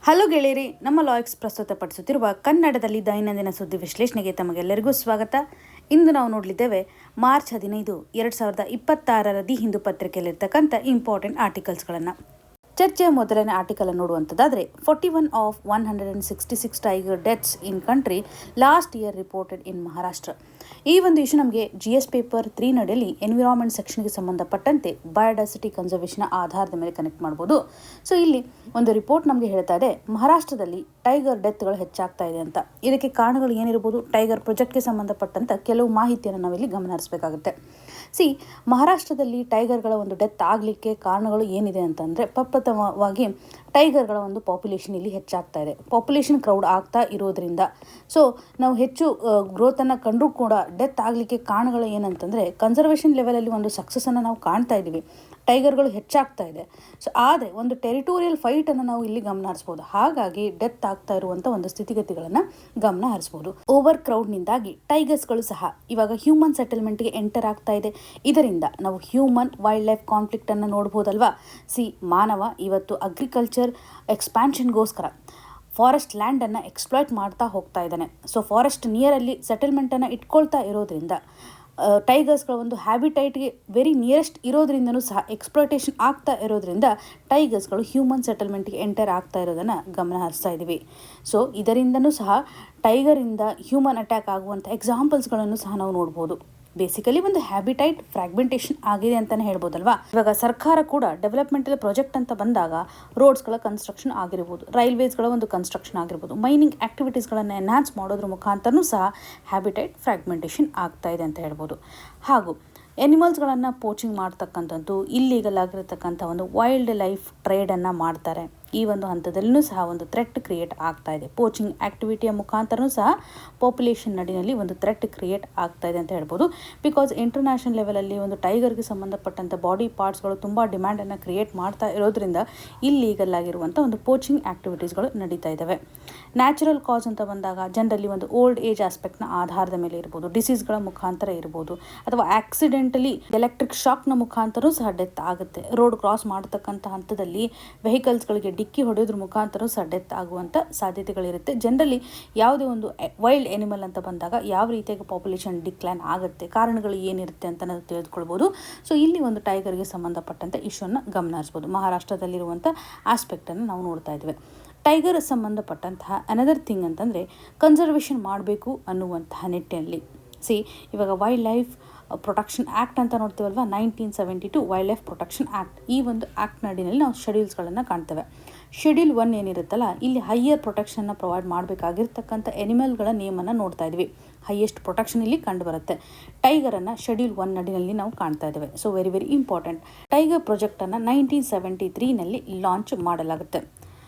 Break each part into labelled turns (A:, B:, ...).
A: Hello ಗೆಳೆಯರಿ, ನಮ್ಮ ಲಾಯಕ್ಸ್ ಪ್ರಸ್ತುತಪಡಿಸುತ್ತಿರುವ ಕನ್ನಡದಲ್ಲಿ ದೈನಂದಿನ ಸುದ್ದಿ ವಿಶ್ಲೇಷಣೆಗೆ ತಮಗೆಲ್ಲರಿಗೂ ಸ್ವಾಗತ. ಇಂದು ನಾವು ನೋಡಲಿದ್ದೇವೆ ಮಾರ್ಚ್ 15, 2026 ದಿ ಹಿಂದೂ ಪತ್ರಿಕೆಯಲ್ಲಿರ್ತಕ್ಕಂಥ ಇಂಪಾರ್ಟೆಂಟ್ ಆರ್ಟಿಕಲ್ಸ್ಗಳನ್ನು. ಚರ್ಚೆಯ ಮೊದಲನೇ ಆರ್ಟಿಕಲ್ ನೋಡುವಂಥದ್ದಾದರೆ 41 of 166 tiger deaths in country last year reported in Maharashtra. ಈ ಒಂದು ಇಶ್ಯೂ ನಮಗೆ GS ಪೇಪರ್ 3 ನಡೆಯಲ್ಲಿ ಎನ್ವಿರಾನ್ಮೆಂಟ್ ಸೆಕ್ಷನ್ಗೆ ಸಂಬಂಧಪಟ್ಟಂತೆ ಬಯೋಡೈವರ್ಸಿಟಿ ಕನ್ಸರ್ವೇಷನ್ ಆಧಾರದ ಮೇಲೆ ಕನೆಕ್ಟ್ ಮಾಡ್ಬೋದು. ಸೊ ಇಲ್ಲಿ ಒಂದು ರಿಪೋರ್ಟ್ ನಮಗೆ ಹೇಳ್ತಾ ಇದೆ, ಮಹಾರಾಷ್ಟ್ರದಲ್ಲಿ ಟೈಗರ್ ಡೆತ್ಗಳು ಹೆಚ್ಚಾಗ್ತಾ ಇದೆ ಅಂತ. ಇದಕ್ಕೆ ಕಾರಣಗಳು ಏನಿರ್ಬೋದು? ಟೈಗರ್ ಪ್ರಾಜೆಕ್ಟ್ಗೆ ಸಂಬಂಧಪಟ್ಟಂತ ಕೆಲವು ಮಾಹಿತಿಯನ್ನು ನಾವಿಲ್ಲಿ ಗಮನ ಹರಿಸಬೇಕಾಗುತ್ತೆ. ಮಹಾರಾಷ್ಟ್ರದಲ್ಲಿ ಟೈಗರ್ಗಳ ಒಂದು ಡೆತ್ ಆಗಲಿಕ್ಕೆ ಕಾರಣಗಳು ಏನಿದೆ ಅಂತಂದರೆ, ಪ್ರಪ್ರಥಮವಾಗಿ ಟೈಗರ್ಗಳ ಒಂದು ಪಾಪ್ಯುಲೇಷನ್ ಇಲ್ಲಿ ಹೆಚ್ಚಾಗ್ತಾ ಇದೆ. ಪಾಪ್ಯುಲೇಷನ್ ಕ್ರೌಡ್ ಆಗ್ತಾ ಇರೋದ್ರಿಂದ ನಾವು ಹೆಚ್ಚು ಗ್ರೋತನ್ನು ಕಂಡರೂ ಕೂಡ ಡೆತ್ ಆಗಲಿಕ್ಕೆ ಕಾರಣಗಳು ಏನಂತಂದರೆ, ಕನ್ಸರ್ವೇಷನ್ ಲೆವೆಲಲ್ಲಿ ಒಂದು ಸಕ್ಸಸ್ಸನ್ನು ನಾವು ಕಾಣ್ತಾ ಇದ್ದೀವಿ, ಟೈಗರ್ಗಳು ಹೆಚ್ಚಾಗ್ತಾ ಇದೆ. ಆದರೆ ಒಂದು ಟೆರಿಟೋರಿಯಲ್ ಫೈಟನ್ನು ನಾವು ಇಲ್ಲಿ ಗಮನ ಹರಿಸ್ಬೋದು. ಹಾಗಾಗಿ ಡೆತ್ ಆಗ್ತಾ ಇರುವಂಥ ಒಂದು ಸ್ಥಿತಿಗತಿಗಳನ್ನು ಗಮನ ಹರಿಸ್ಬೋದು. ಓವರ್ ಕ್ರೌಡ್ನಿಂದಾಗಿ ಟೈಗರ್ಸ್ಗಳು ಸಹ ಇವಾಗ ಹ್ಯೂಮನ್ ಸೆಟಲ್ಮೆಂಟ್ಗೆ ಎಂಟರ್ ಆಗ್ತಾ ಇದೆ. ಇದರಿಂದ ನಾವು ಹ್ಯೂಮನ್ ವೈಲ್ಡ್ ಲೈಫ್ ಕಾನ್ಫ್ಲಿಕ್ಟನ್ನು ನೋಡ್ಬೋದಲ್ವಾ. ಮಾನವ ಇವತ್ತು ಅಗ್ರಿಕಲ್ಚರ್ ಎಕ್ಸ್ಪ್ಯಾನ್ಷನ್ಗೋಸ್ಕರ ಫಾರೆಸ್ಟ್ ಲ್ಯಾಂಡನ್ನು ಎಕ್ಸ್ಪ್ಲಾಯ್ಟ್ ಮಾಡ್ತಾ ಹೋಗ್ತಾ ಇದ್ದಾನೆ. ಫಾರೆಸ್ಟ್ ನಿಯರಲ್ಲಿ ಸೆಟಲ್ಮೆಂಟನ್ನು ಇಟ್ಕೊಳ್ತಾ ಇರೋದ್ರಿಂದ ಟೈಗರ್ಸ್ಗಳ ಒಂದು ಹ್ಯಾಬಿಟೈಟ್ಗೆ ವೆರಿ ನಿಯರೆಸ್ಟ್ ಇರೋದ್ರಿಂದನೂ ಸಹ ಎಕ್ಸ್ಪ್ಲಾಯ್ಟೇಷನ್ ಆಗ್ತಾ ಇರೋದ್ರಿಂದ ಟೈಗರ್ಸ್ಗಳು ಹ್ಯೂಮನ್ ಸೆಟಲ್ಮೆಂಟ್ಗೆ ಎಂಟರ್ ಆಗ್ತಾ ಇರೋದನ್ನು ಗಮನ ಹರಿಸ್ತಾ ಇದ್ದೀವಿ. ಇದರಿಂದನೂ ಸಹ ಟೈಗರಿಂದ ಹ್ಯೂಮನ್ ಅಟ್ಯಾಕ್ ಆಗುವಂಥ ಎಕ್ಸಾಂಪಲ್ಸ್ಗಳನ್ನು ಸಹ ನಾವು ನೋಡ್ಬೋದು. ಬೇಸಿಕಲಿ ಒಂದು ಹ್ಯಾಬಿಟೈಟ್ ಫ್ರಾಗ್ಮೆಂಟೇಷನ್ ಆಗಿದೆ ಅಂತಲೇ ಹೇಳ್ಬೋದಲ್ವಾ. ಇವಾಗ ಸರ್ಕಾರ ಕೂಡ ಡೆವಲಪ್ಮೆಂಟಲ್ ಪ್ರಾಜೆಕ್ಟ್ ಅಂತ ಬಂದಾಗ ರೋಡ್ಸ್ಗಳ ಕನ್ಸ್ಟ್ರಕ್ಷನ್ ಆಗಿರ್ಬೋದು, ರೈಲ್ವೇಸ್ಗಳ ಒಂದು ಕನ್ಸ್ಟ್ರಕ್ಷನ್ ಆಗಿರ್ಬೋದು, ಮೈನಿಂಗ್ ಆಕ್ಟಿವಿಟೀಸ್ಗಳನ್ನು ಎನ್ಹಾನ್ಸ್ ಮಾಡೋದ್ರ ಮುಖಾಂತರನೂ ಸಹ ಹ್ಯಾಬಿಟೈಟ್ ಫ್ರಾಗ್ಮೆಂಟೇಷನ್ ಆಗ್ತಾ ಇದೆ ಅಂತ ಹೇಳ್ಬೋದು. ಹಾಗೂ ಎನಿಮಲ್ಸ್ಗಳನ್ನು ಪೋಚಿಂಗ್ ಮಾಡ್ತಕ್ಕಂಥದ್ದು, ಇಲ್ಲೀಗಲ್ ಆಗಿರತಕ್ಕಂಥ ಒಂದು ವೈಲ್ಡ್ ಲೈಫ್ ಟ್ರೇಡನ್ನು ಮಾಡ್ತಾರೆ. ಈ ಒಂದು ಹಂತದಲ್ಲೂ ಸಹ ಒಂದು ಥ್ರೆಟ್ ಕ್ರಿಯೇಟ್ ಆಗ್ತಾ ಇದೆ. ಪೋಚಿಂಗ್ ಆಕ್ಟಿವಿಟಿಯ ಮುಖಾಂತರನೂ ಸಹ ಪಾಪ್ಯುಲೇಷನ್ ನಡಿನಲ್ಲಿ ಒಂದು ಥ್ರೆಟ್ ಕ್ರಿಯೇಟ್ ಆಗ್ತಾ ಇದೆ ಅಂತ ಹೇಳ್ಬೋದು. ಬಿಕಾಸ್ ಇಂಟರ್ನ್ಯಾಷನಲ್ ಲೆವೆಲಲ್ಲಿ ಒಂದು ಟೈಗರ್ಗೆ ಸಂಬಂಧಪಟ್ಟಂಥ ಬಾಡಿ ಪಾರ್ಟ್ಸ್ಗಳು ತುಂಬ ಡಿಮ್ಯಾಂಡನ್ನು ಕ್ರಿಯೇಟ್ ಮಾಡ್ತಾ ಇರೋದ್ರಿಂದ ಇಲ್ಲೀಗಲ್ ಆಗಿರುವಂಥ ಒಂದು ಪೋಚಿಂಗ್ ಆಕ್ಟಿವಿಟೀಸ್ಗಳು ನಡೀತಾ ಇದ್ದಾವೆ. ನ್ಯಾಚುರಲ್ ಕಾಸ್ ಅಂತ ಬಂದಾಗ ಜನರಲಿ ಒಂದು ಓಲ್ಡ್ ಏಜ್ ಆಸ್ಪೆಕ್ಟ್ನ ಆಧಾರದ ಮೇಲೆ ಇರ್ಬೋದು, ಡಿಸೀಸ್ಗಳ ಮುಖಾಂತರ ಇರ್ಬೋದು, ಅಥವಾ ಆಕ್ಸಿಡೆಂಟಲಿ ಎಲೆಕ್ಟ್ರಿಕ್ ಶಾಕ್ನ ಮುಖಾಂತರ ಸಹ ಡೆತ್ ಆಗುತ್ತೆ. ರೋಡ್ ಕ್ರಾಸ್ ಮಾಡತಕ್ಕಂಥ ಹಂತದಲ್ಲಿ ವೆಹಿಕಲ್ಸ್ಗಳಿಗೆ ಡಿಕ್ಕಿ ಹೊಡೆಯೋದ್ರ ಮುಖಾಂತರ ಸಹ ಡೆತ್ ಆಗುವಂಥ ಸಾಧ್ಯತೆಗಳಿರುತ್ತೆ. ಜನರಲಿ ಯಾವುದೇ ಒಂದು ವೈಲ್ಡ್ ಎನಿಮಲ್ ಅಂತ ಬಂದಾಗ ಯಾವ ರೀತಿಯಾಗಿ ಪಾಪ್ಯುಲೇಷನ್ ಡಿಕ್ಲೈನ್ ಆಗುತ್ತೆ, ಕಾರಣಗಳು ಏನಿರುತ್ತೆ ಅಂತ ನಾವು ತಿಳಿದುಕೊಳ್ಬೋದು. ಇಲ್ಲಿ ಒಂದು ಟೈಗರ್ಗೆ ಸಂಬಂಧಪಟ್ಟಂಥ ಇಶ್ಯೂನ ಗಮನ ಹರಿಸ್ಬೋದು. ಮಹಾರಾಷ್ಟ್ರದಲ್ಲಿರುವಂಥ ಆಸ್ಪೆಕ್ಟನ್ನು ನಾವು ನೋಡ್ತಾ ಇದ್ದೇವೆ. ಟೈಗರ್ ಸಂಬಂಧಪಟ್ಟಂತಹ ಅನದರ್ ಥಿಂಗ್ ಅಂತಂದರೆ ಕನ್ಸರ್ವೇಷನ್ ಮಾಡಬೇಕು ಅನ್ನುವಂತಹ ನಿಟ್ಟಿನಲ್ಲಿ ಇವಾಗ ವೈಲ್ಡ್ ಲೈಫ್ ಪ್ರೊಟೆಕ್ಷನ್ ಆ್ಯಕ್ಟ್ ಅಂತ ನೋಡ್ತೀವಲ್ವ, 1972 ವೈಲ್ಡ್ ಲೈಫ್ ಪ್ರೊಟೆಕ್ಷನ್ ಆ್ಯಕ್ಟ್. ಈ ಒಂದು ಆ್ಯಕ್ಟ್ ನಡಿನಲ್ಲಿ ನಾವು ಶೆಡ್ಯೂಲ್ಸ್ಗಳನ್ನು ಕಾಣ್ತೇವೆ. ಶೆಡ್ಯೂಲ್ 1 ಏನಿರುತ್ತಲ್ಲ, ಇಲ್ಲಿ ಹೈಯರ್ ಪ್ರೊಟೆಕ್ಷನ್ನ ಪ್ರೊವೈಡ್ ಮಾಡಬೇಕಾಗಿರ್ತಕ್ಕಂಥ ಎನಿಮಲ್ಗಳ ನೇಮನ್ನು ನೋಡ್ತಾ ಇದ್ವಿ. ಹೈಯೆಸ್ಟ್ ಪ್ರೊಟೆಕ್ಷನ್ ಇಲ್ಲಿ ಕಂಡು ಬರುತ್ತೆ. ಟೈಗರನ್ನು ಶೆಡ್ಯೂಲ್ 1 ನಡಿನಲ್ಲಿ ನಾವು ಕಾಣ್ತಾ ಇದ್ದೇವೆ. Very very important. ಟೈಗರ್ ಪ್ರಾಜೆಕ್ಟನ್ನು 1973ನಲ್ಲಿ ಲಾಂಚ್ ಮಾಡಲಾಗುತ್ತೆ.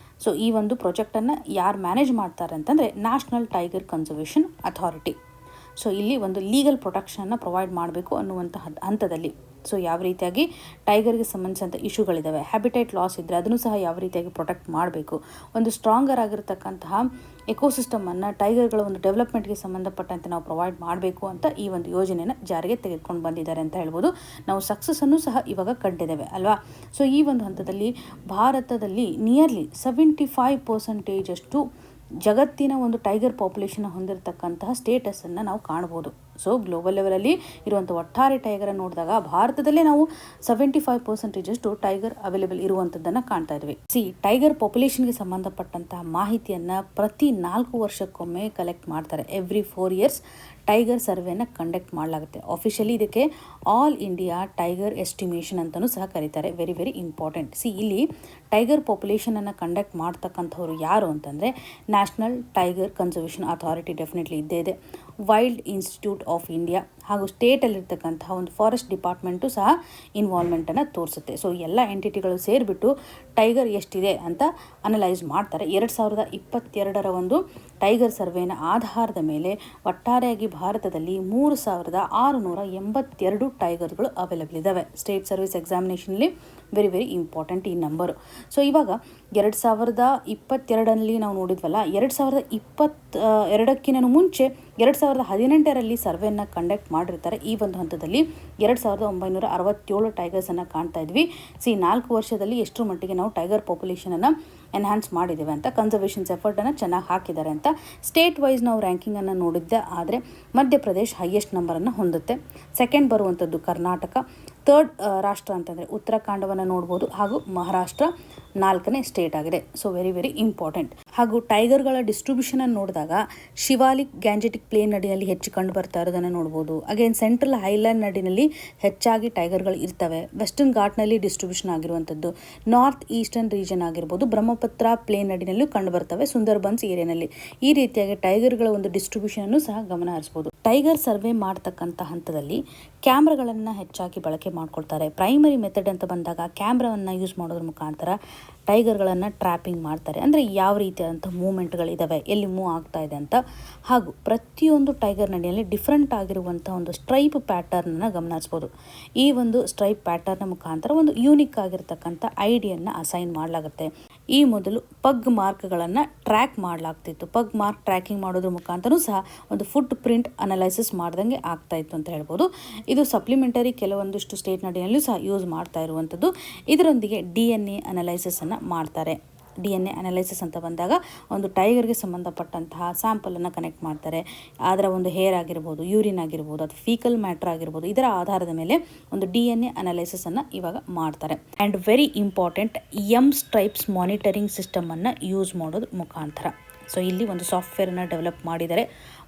A: ಈ ಒಂದು ಪ್ರಾಜೆಕ್ಟನ್ನು ಯಾರು ಮ್ಯಾನೇಜ್ ಮಾಡ್ತಾರೆ ಅಂತಂದರೆ ನ್ಯಾಷನಲ್ ಟೈಗರ್ ಕನ್ಸರ್ವೇಷನ್ ಅಥಾರಿಟಿ. ಇಲ್ಲಿ ಒಂದು ಲೀಗಲ್ ಪ್ರೊಟೆಕ್ಷನನ್ನು ಪ್ರೊವೈಡ್ ಮಾಡಬೇಕು ಅನ್ನುವಂಥ ಹಂತದಲ್ಲಿ ಯಾವ ರೀತಿಯಾಗಿ ಟೈಗರ್ಗೆ ಸಂಬಂಧಿಸಿದಂಥ ಇಶ್ಯೂಗಳಿದ್ದಾವೆ, ಹ್ಯಾಬಿಟೈಟ್ ಲಾಸ್ ಇದ್ದರೆ ಅದನ್ನು ಸಹ ಯಾವ ರೀತಿಯಾಗಿ ಪ್ರೊಟೆಕ್ಟ್ ಮಾಡಬೇಕು, ಒಂದು ಸ್ಟ್ರಾಂಗರ್ ಆಗಿರತಕ್ಕಂತಹ ಎಕೋಸಿಸ್ಟಮನ್ನು ಟೈಗರ್ಗಳ ಒಂದು ಡೆವಲಪ್ಮೆಂಟ್ಗೆ ಸಂಬಂಧಪಟ್ಟಂತೆ ನಾವು ಪ್ರೊವೈಡ್ ಮಾಡಬೇಕು ಅಂತ ಈ ಒಂದು ಯೋಜನೆಯನ್ನು ಜಾರಿಗೆ ತೆಗೆದುಕೊಂಡು ಬಂದಿದ್ದಾರೆ ಅಂತ ಹೇಳ್ಬೋದು. ನಾವು ಸಕ್ಸಸ್ಸನ್ನು ಸಹ ಇವಾಗ ಕಂಡಿದ್ದೇವೆ ಅಲ್ವಾ. ಈ ಒಂದು ಹಂತದಲ್ಲಿ ಭಾರತದಲ್ಲಿ ನಿಯರ್ಲಿ 75% ಅಷ್ಟು ಜಗತ್ತಿನ ಒಂದು ಟೈಗರ್ ಪಾಪ್ಯುಲೇಷನ್ ಹೊಂದಿರತಕ್ಕಂತಹ ಸ್ಟೇಟಸನ್ನು ನಾವು ಕಾಣ್ಬೋದು. ಗ್ಲೋಬಲ್ ಲೆವೆಲಲ್ಲಿ ಇರುವಂಥ ಒಟ್ಟಾರೆ ಟೈಗರನ್ನು ನೋಡಿದಾಗ ಭಾರತದಲ್ಲೇ ನಾವು 75% ಅಷ್ಟು ಟೈಗರ್ ಅವೈಲೇಬಲ್ ಇರುವಂಥದ್ದನ್ನು ಕಾಣ್ತಾ ಇದ್ವಿ. ಟೈಗರ್ ಪಾಪ್ಯುಲೇಷನ್ಗೆ ಸಂಬಂಧಪಟ್ಟಂತಹ ಮಾಹಿತಿಯನ್ನು ಪ್ರತಿ 4 ವರ್ಷಕ್ಕೊಮ್ಮೆ ಕಲೆಕ್ಟ್ ಮಾಡ್ತಾರೆ. ಎವ್ರಿ 4 ಇಯರ್ಸ್ ಟೈಗರ್ ಸರ್ವೆಯನ್ನು ಕಂಡಕ್ಟ್ ಮಾಡಲಾಗುತ್ತೆ. ಆಫಿಷಿಯಲಿ ಇದಕ್ಕೆ ಆಲ್ ಇಂಡಿಯಾ ಟೈಗರ್ ಎಸ್ಟಿಮೇಷನ್ ಅಂತಲೂ ಸಹ ಕರೀತಾರೆ. Very very important. ಇಲ್ಲಿ ಟೈಗರ್ ಪಾಪ್ಯುಲೇಷನನ್ನು ಕಂಡಕ್ಟ್ ಮಾಡ್ತಕ್ಕಂಥವ್ರು ಯಾರು ಅಂತಂದರೆ national tiger conservation authority definitely ಇದ್ದೇ ಇದೆ, ವೈಲ್ಡ್ ಇನ್ಸ್ಟಿಟ್ಯೂಟ್ ಆಫ್ ಇಂಡಿಯಾ ಹಾಗೂ ಸ್ಟೇಟಲ್ಲಿರ್ತಕ್ಕಂತಹ ಒಂದು ಫಾರೆಸ್ಟ್ ಡಿಪಾರ್ಟ್ಮೆಂಟು ಸಹ ಇನ್ವಾಲ್ವ್ಮೆಂಟನ್ನು ತೋರಿಸುತ್ತೆ. ಎಲ್ಲ ಎಂಟಿಟಿಗಳು ಸೇರಿಬಿಟ್ಟು ಟೈಗರ್ ಎಷ್ಟಿದೆ ಅಂತ ಅನಲೈಸ್ ಮಾಡ್ತಾರೆ. 2022 ಒಂದು ಟೈಗರ್ ಸರ್ವೆನ ಆಧಾರದ ಮೇಲೆ ಒಟ್ಟಾರೆಯಾಗಿ ಭಾರತದಲ್ಲಿ 3682 ಟೈಗರ್ಗಳು ಅವೈಲೇಬಲ್ ಇದ್ದಾವೆ. ಸ್ಟೇಟ್ ಸರ್ವಿಸ್ ಎಕ್ಸಾಮಿನೇಷನಲ್ಲಿ ವೆರಿ ವೆರಿ ಇಂಪಾರ್ಟೆಂಟ್ ಈ ನಂಬರು. ಇವಾಗ 2022ರಲ್ಲಿ ನಾವು ನೋಡಿದ್ವಲ್ಲ, 2022ಕ್ಕಿಂತ ಮುಂಚೆ 2018ರಲ್ಲಿ ಸರ್ವೆಯನ್ನು ಕಂಡಕ್ಟ್ ಮಾಡಿರ್ತಾರೆ. ಈ ಒಂದು ಹಂತದಲ್ಲಿ 2967 ಟೈಗರ್ಸನ್ನು ಕಾಣ್ತಾ ಇದ್ವಿ. 4 ವರ್ಷದಲ್ಲಿ ಎಷ್ಟರ ಮಟ್ಟಿಗೆ ನಾವು ಟೈಗರ್ ಪಾಪ್ಯುಲೇಷನನ್ನು ಎನ್ಹಾನ್ಸ್ ಮಾಡಿದ್ದೇವೆ ಅಂತ, ಕನ್ಸರ್ವೇಷನ್ಸ್ ಎಫರ್ಟನ್ನು ಚೆನ್ನಾಗಿ ಹಾಕಿದ್ದಾರೆ ಅಂತ. ಸ್ಟೇಟ್ ವೈಸ್ ನಾವು ರ್ಯಾಂಕಿಂಗನ್ನು ನೋಡಿದ್ದೆ ಆದರೆ ಮಧ್ಯಪ್ರದೇಶ್ ಹೈಯೆಸ್ಟ್ ನಂಬರನ್ನು ಹೊಂದುತ್ತೆ. ಸೆಕೆಂಡ್ ಬರುವಂಥದ್ದು ಕರ್ನಾಟಕ. ಥರ್ಡ್ ರಾಷ್ಟ್ರ ಅಂತಂದರೆ ಉತ್ತರಾಖಂಡವನ್ನು ನೋಡ್ಬೋದು, ಹಾಗೂ ಮಹಾರಾಷ್ಟ್ರ 4ನೇ ಸ್ಟೇಟ್ ಆಗಿದೆ. So very very important. ಹಾಗೂ ಟೈಗರ್ಗಳ ಡಿಸ್ಟ್ರಿಬ್ಯೂಷನ್ ನೋಡಿದಾಗ ಶಿವಾಲಿಕ್ ಗ್ಯಾಂಜೆಟಿಕ್ ಪ್ಲೇನ್ ನಡಿನಲ್ಲಿ ಹೆಚ್ಚು ಕಂಡು ಬರ್ತಾ ಇರೋದನ್ನು ನೋಡ್ಬೋದು. ಅಗೇನ್ ಸೆಂಟ್ರಲ್ ಹೈಲ್ಯಾಂಡ್ ನಡಿನಲ್ಲಿ ಹೆಚ್ಚಾಗಿ ಟೈಗರ್ಗಳು ಇರ್ತವೆ. ವೆಸ್ಟರ್ನ್ ಘಾಟ್ನಲ್ಲಿ ಡಿಸ್ಟ್ರಿಬ್ಯೂಷನ್ ಆಗಿರುವಂಥದ್ದು. ನಾರ್ತ್ ಈಸ್ಟರ್ನ್ ರೀಜನ್ ಆಗಿರ್ಬೋದು, ಬ್ರಹ್ಮಪುತ್ರ ಪ್ಲೇನ್ ನಡಿನಲ್ಲೂ ಕಂಡು ಬರ್ತವೆ, ಸುಂದರ್ಬನ್ಸ್ ಏರಿಯಾನಲ್ಲಿ. ಈ ರೀತಿಯಾಗಿ ಟೈಗರ್ಗಳ ಒಂದು ಡಿಸ್ಟ್ರಿಬ್ಯೂಷನ್ ಸಹ ಗಮನ ಹರಿಸಬಹುದು. ಟೈಗರ್ ಸರ್ವೆ ಮಾಡ್ತಕ್ಕಂಥ ಹಂತದಲ್ಲಿ ಕ್ಯಾಮ್ರಾಗಳನ್ನು ಹೆಚ್ಚಾಗಿ ಬಳಕೆ ಮಾಡ್ಕೊಳ್ತಾರೆ. ಪ್ರೈಮರಿ ಮೆಥಡ್ ಅಂತ ಬಂದಾಗ ಕ್ಯಾಮ್ರಾವನ್ನು ಯೂಸ್ ಮಾಡೋದ್ರ ಮುಖಾಂತರ ಟೈಗರ್ಗಳನ್ನು ಟ್ರ್ಯಾಪಿಂಗ್ ಮಾಡ್ತಾರೆ. ಅಂದರೆ ಯಾವ ರೀತಿಯಾದಂಥ ಮೂವ್ಮೆಂಟ್ಗಳಿದ್ದಾವೆ, ಎಲ್ಲಿ ಮೂವ್ ಆಗ್ತಾ ಇದೆ ಅಂತ. ಹಾಗೂ ಪ್ರತಿಯೊಂದು ಟೈಗರ್ ನಡಿಯಲ್ಲಿ ಡಿಫ್ರೆಂಟ್ ಆಗಿರುವಂಥ ಒಂದು ಸ್ಟ್ರೈಪ್ ಪ್ಯಾಟರ್ನನ್ನು ಗಮನಿಸ್ಬೋದು. ಈ ಒಂದು ಸ್ಟ್ರೈಪ್ ಪ್ಯಾಟರ್ನ ಮುಖಾಂತರ ಒಂದು ಯೂನಿಕ್ ಆಗಿರ್ತಕ್ಕಂಥ ಐಡಿಯನ್ನು ಅಸೈನ್ ಮಾಡಲಾಗುತ್ತೆ. ಈ ಮೊದಲು ಪಗ್ ಮಾರ್ಕ್ಗಳನ್ನು ಟ್ರ್ಯಾಕ್ ಮಾಡಲಾಗ್ತಿತ್ತು. ಪಗ್ ಮಾರ್ಕ್ ಟ್ರ್ಯಾಕಿಂಗ್ ಮಾಡೋದ್ರ ಮುಖಾಂತರೂ ಸಹ ಒಂದು ಫುಟ್ ಪ್ರಿಂಟ್ ಅನಲೈಸಿಸ್ ಮಾಡ್ದಂಗೆ ಆಗ್ತಾ ಇತ್ತು ಅಂತ ಹೇಳ್ಬೋದು. ಇದು ಸಪ್ಲಿಮೆಂಟರಿ ಕೆಲವೊಂದಿಷ್ಟು ಸ್ಟೇಟ್ ನಡಿನಲ್ಲೂ ಸಹ ಯೂಸ್ ಮಾಡ್ತಾ ಇರುವಂಥದ್ದು. ಇದರೊಂದಿಗೆ DNA ಅನಲೈಸಿಸನ್ನು ಮಾಡ್ತಾರೆ. DNA ಅನಲೈಸಿಸ್ ಅಂತ ಬಂದಾಗ ಒಂದು ಟೈಗರ್ಗೆ ಸಂಬಂಧಪಟ್ಟಂತಹ ಸ್ಯಾಂಪಲನ್ನು ಕನೆಕ್ಟ್ ಮಾಡ್ತಾರೆ. ಅದರ ಒಂದು ಹೇರ್ ಆಗಿರ್ಬೋದು, ಯೂರಿನ್ ಆಗಿರ್ಬೋದು, ಅಥವಾ ಫೀಕಲ್ ಮ್ಯಾಟ್ರ್ ಆಗಿರ್ಬೋದು, ಇದರ ಆಧಾರದ ಮೇಲೆ ಒಂದು DNA ಅನಲೈಸಿಸನ್ನು ಇವಾಗ ಮಾಡ್ತಾರೆ. And very important, stripes monitoring ಸಿಸ್ಟಮನ್ನು ಯೂಸ್ ಮಾಡೋದ್ರ ಮುಖಾಂತರ. ಸೊ ಇಲ್ಲಿ ಒಂದು ಸಾಫ್ಟ್ವೇರನ್ನು ಡೆವಲಪ್ ಮಾಡಿದರೆ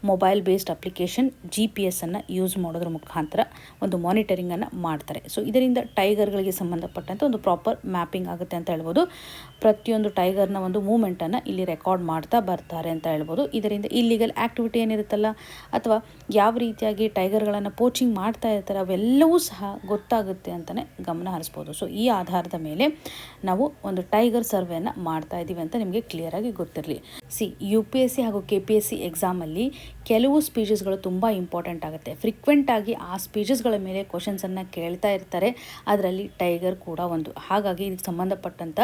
A: mobile based application GPS use ಮಾಡೋದ್ರ ಮುಖಾಂತರ ಒಂದು ಮಾನಿಟರಿಂಗನ್ನು ಮಾಡ್ತಾರೆ. ಸೊ ಇದರಿಂದ ಟೈಗರ್ಗಳಿಗೆ ಸಂಬಂಧಪಟ್ಟಂತೆ ಒಂದು ಪ್ರಾಪರ್ ಮ್ಯಾಪಿಂಗ್ ಆಗುತ್ತೆ ಅಂತ ಹೇಳ್ಬೋದು. ಪ್ರತಿಯೊಂದು ಟೈಗರ್ನ ಒಂದು ಮೂಮೆಂಟನ್ನು ಇಲ್ಲಿ ರೆಕಾರ್ಡ್ ಮಾಡ್ತಾ ಬರ್ತಾರೆ ಅಂತ ಹೇಳ್ಬೋದು. ಇದರಿಂದ ಇಲ್ಲಿಗಲ್ ಆ್ಯಕ್ಟಿವಿಟಿ ಏನಿರುತ್ತಲ್ಲ, ಅಥವಾ ಯಾವ ರೀತಿಯಾಗಿ ಟೈಗರ್ಗಳನ್ನು ಪೋಚಿಂಗ್ ಮಾಡ್ತಾ ಇರ್ತಾರೆ, ಅವೆಲ್ಲವೂ ಸಹ ಗೊತ್ತಾಗುತ್ತೆ ಅಂತಲೇ ಗಮನ ಹರಿಸ್ಬೋದು. ಸೊ ಈ ಆಧಾರದ ಮೇಲೆ ನಾವು ಒಂದು ಟೈಗರ್ ಸರ್ವೆಯನ್ನು ಮಾಡ್ತಾ ಇದ್ದೀವಿ ಅಂತ ನಿಮಗೆ ಕ್ಲಿಯರಾಗಿ ಗೊತ್ತಿರಲಿ. UPSC ಹಾಗೂ KPSC ಎಕ್ಸಾಮಲ್ಲಿ ಕೆಲವು ಸ್ಪೀಚಸ್ಗಳು ತುಂಬ ಇಂಪಾರ್ಟೆಂಟ್ ಆಗುತ್ತೆ. ಫ್ರೀಕ್ವೆಂಟ್ ಆಗಿ ಆ ಸ್ಪೀಚಸ್ಗಳ ಮೇಲೆ ಕ್ವಶನ್ಸನ್ನು ಕೇಳ್ತಾ ಇರ್ತಾರೆ. ಅದರಲ್ಲಿ ಟೈಗರ್ ಕೂಡ ಒಂದು. ಹಾಗಾಗಿ ಇದಕ್ಕೆ ಸಂಬಂಧಪಟ್ಟಂಥ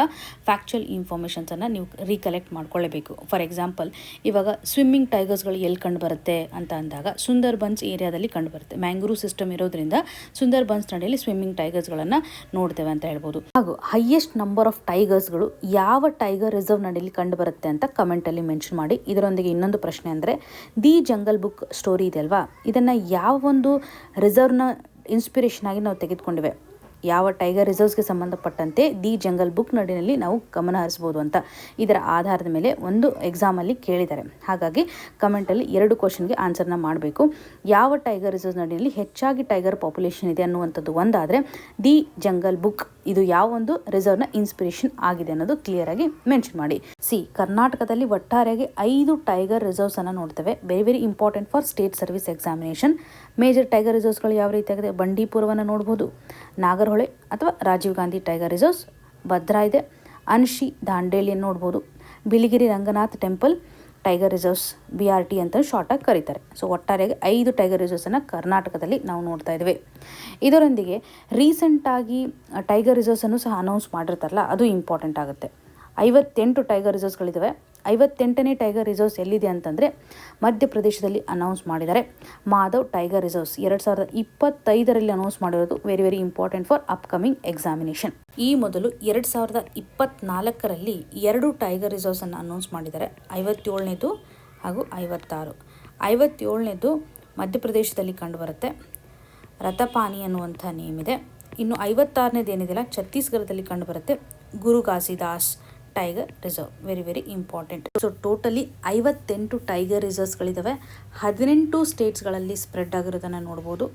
A: ಫ್ಯಾಕ್ಚುಯಲ್ ಇನ್ಫಾರ್ಮೇಷನ್ಸನ್ನು ನೀವು ರೀಕಲೆಕ್ಟ್ ಮಾಡ್ಕೊಳ್ಳೇಬೇಕು. ಫಾರ್ ಎಕ್ಸಾಂಪಲ್, ಇವಾಗ ಸ್ವಿಮ್ಮಿಂಗ್ ಟೈಗರ್ಸ್ಗಳು ಎಲ್ಲಿ ಕಂಡು ಬರುತ್ತೆ ಅಂತ ಅಂದಾಗ ಸುಂದರ್ಬನ್ಸ್ ಏರಿಯಾದಲ್ಲಿ ಕಂಡು ಬರುತ್ತೆ. ಮ್ಯಾಂಗ್ರೂವ್ ಸಿಸ್ಟಮ್ ಇರೋದ್ರಿಂದ ಸುಂದರ್ಬನ್ಸ್ ನಡಿಯಲ್ಲಿ ಸ್ವಿಮ್ಮಿಂಗ್ ಟೈಗರ್ಸ್ಗಳನ್ನು ನೋಡ್ತೇವೆ ಅಂತ ಹೇಳ್ಬೋದು. ಹಾಗೂ ಹೈಯೆಸ್ಟ್ ನಂಬರ್ ಆಫ್ ಟೈಗರ್ಸ್ಗಳು ಯಾವ ಟೈಗರ್ ರಿಸರ್ವ್ ನಡಿಯಲ್ಲಿ ಕಂಡು ಬರುತ್ತೆ ಅಂತ ಕಮೆಂಟಲ್ಲಿ ಮೆನ್ಷನ್ ಮಾಡಿ. ಇದರೊಂದಿಗೆ ಇನ್ನೊಂದು ಪ್ರಶ್ನೆ ಅಂದರೆ, ದಿ ಜಂಗಲ್ ಬುಕ್ ಸ್ಟೋರಿ ಇದೆ ಅಲ್ವಾ, ಇದನ್ನು ಯಾವ ಒಂದು ರಿಸರ್ವ್ನ ಇನ್ಸ್ಪಿರೇಷನ್ ಆಗಿ ನಾವು ತೆಗೆದುಕೊಂಡಿವೆ, ಯಾವ ಟೈಗರ್ ರಿಸರ್ವ್ಸ್ಗೆ ಸಂಬಂಧಪಟ್ಟಂತೆ ದಿ ಜಂಗಲ್ ಬುಕ್ ನಡಿನಲ್ಲಿ ನಾವು ಗಮನ ಹರಿಸ್ಬೋದು ಅಂತ ಇದರ ಆಧಾರದ ಮೇಲೆ ಒಂದು ಎಕ್ಸಾಮಲ್ಲಿ ಕೇಳಿದ್ದಾರೆ. ಹಾಗಾಗಿ ಕಮೆಂಟಲ್ಲಿ 2 ಕ್ವಶನ್ಗೆ ಆನ್ಸರ್ನ ಮಾಡಬೇಕು. ಯಾವ ಟೈಗರ್ ರಿಸರ್ವ್ಸ್ ನಡಿನಲ್ಲಿ ಹೆಚ್ಚಾಗಿ ಟೈಗರ್ ಪಾಪ್ಯುಲೇಷನ್ ಇದೆ ಅನ್ನುವಂಥದ್ದು ಒಂದಾದರೆ, ದಿ ಜಂಗಲ್ ಬುಕ್ ಇದು ಯಾವ ಒಂದು ರಿಸರ್ವ್ನ ಇನ್ಸ್ಪಿರೇಷನ್ ಆಗಿದೆ ಅನ್ನೋದು ಕ್ಲಿಯರ್ ಆಗಿ ಮೆನ್ಷನ್ ಮಾಡಿ. ಕರ್ನಾಟಕದಲ್ಲಿ ಒಟ್ಟಾರೆಯಾಗಿ 5 ಟೈಗರ್ ರಿಸರ್ವ್ಸನ್ನು ನೋಡ್ತೇವೆ. Very important for state service examination. Major tiger ರಿಸರ್ವ್ಸ್ಗಳು ಯಾವ ರೀತಿಯಾಗಿದೆ, ಬಂಡೀಪುರವನ್ನು ನೋಡ್ಬೋದು, ನಾಗರಹೊಳೆ ಅಥವಾ ರಾಜೀವ್ ಗಾಂಧಿ ಟೈಗರ್ ರಿಸರ್ವ್ಸ್, ಭದ್ರಾ ಇದೆ, ಅನ್ಶಿ ದಾಂಡೇಲಿಯನ್ನು ನೋಡ್ಬೋದು, Biligiri Ranganath temple tiger reserves, BRT ಅಂತ ಶಾರ್ಟಾಗಿ ಕರೀತಾರೆ. ಸೊ ಒಟ್ಟಾರೆಯಾಗಿ 5 ಟೈಗರ್ ರಿಸರ್ವ್ಸನ್ನು ಕರ್ನಾಟಕದಲ್ಲಿ ನಾವು ನೋಡ್ತಾ ಇದ್ದೇವೆ. ಇದರೊಂದಿಗೆ ರೀಸೆಂಟಾಗಿ ಟೈಗರ್ ರಿಸರ್ವ್ಸನ್ನು ಸಹ ಅನೌನ್ಸ್ ಮಾಡಿರ್ತಾರಲ್ಲ, ಅದು ಇಂಪಾರ್ಟೆಂಟ್ ಆಗುತ್ತೆ. 58 ಟೈಗರ್ ರಿಸರ್ವ್ಸ್ಗಳಿದ್ದಾವೆ. 58ನೇ ಟೈಗರ್ ರಿಸರ್ವ್ಸ್ ಎಲ್ಲಿದೆ ಅಂತಂದರೆ ಮಧ್ಯಪ್ರದೇಶದಲ್ಲಿ ಅನೌನ್ಸ್ ಮಾಡಿದ್ದಾರೆ. ಮಾಧವ್ ಟೈಗರ್ ರಿಸರ್ವ್ಸ್ 2025ರಲ್ಲಿ ಅನೌನ್ಸ್ ಮಾಡಿರೋದು. Very important for upcoming examination. ಈ ಮೊದಲು 2024ರಲ್ಲಿ 2 ಟೈಗರ್ ರಿಸರ್ವ್ಸನ್ನು ಅನೌನ್ಸ್ ಮಾಡಿದ್ದಾರೆ. 57ನೇದು ಹಾಗೂ 56. 57ನೇದು ಮಧ್ಯಪ್ರದೇಶದಲ್ಲಿ ಕಂಡುಬರುತ್ತೆ, ರತಪಾನಿ ಅನ್ನುವಂಥ ನೇಮ್ ಇದೆ. ಇನ್ನು 56ನೇದು ಏನಿದೆಯಲ್ಲ, ಛತ್ತೀಸ್ಗಢದಲ್ಲಿ ಕಂಡುಬರುತ್ತೆ, Guru Ghasidas tiger reserve. Very important. So totally 58 tiger ರಿಸರ್ವ್ಸ್ಗಳಿದ್ದಾವೆ. 18 ಸ್ಟೇಟ್ಸ್ಗಳಲ್ಲಿ ಸ್ಪ್ರೆಡ್ ಆಗಿರೋದನ್ನು ನೋಡ್ಬೋದು.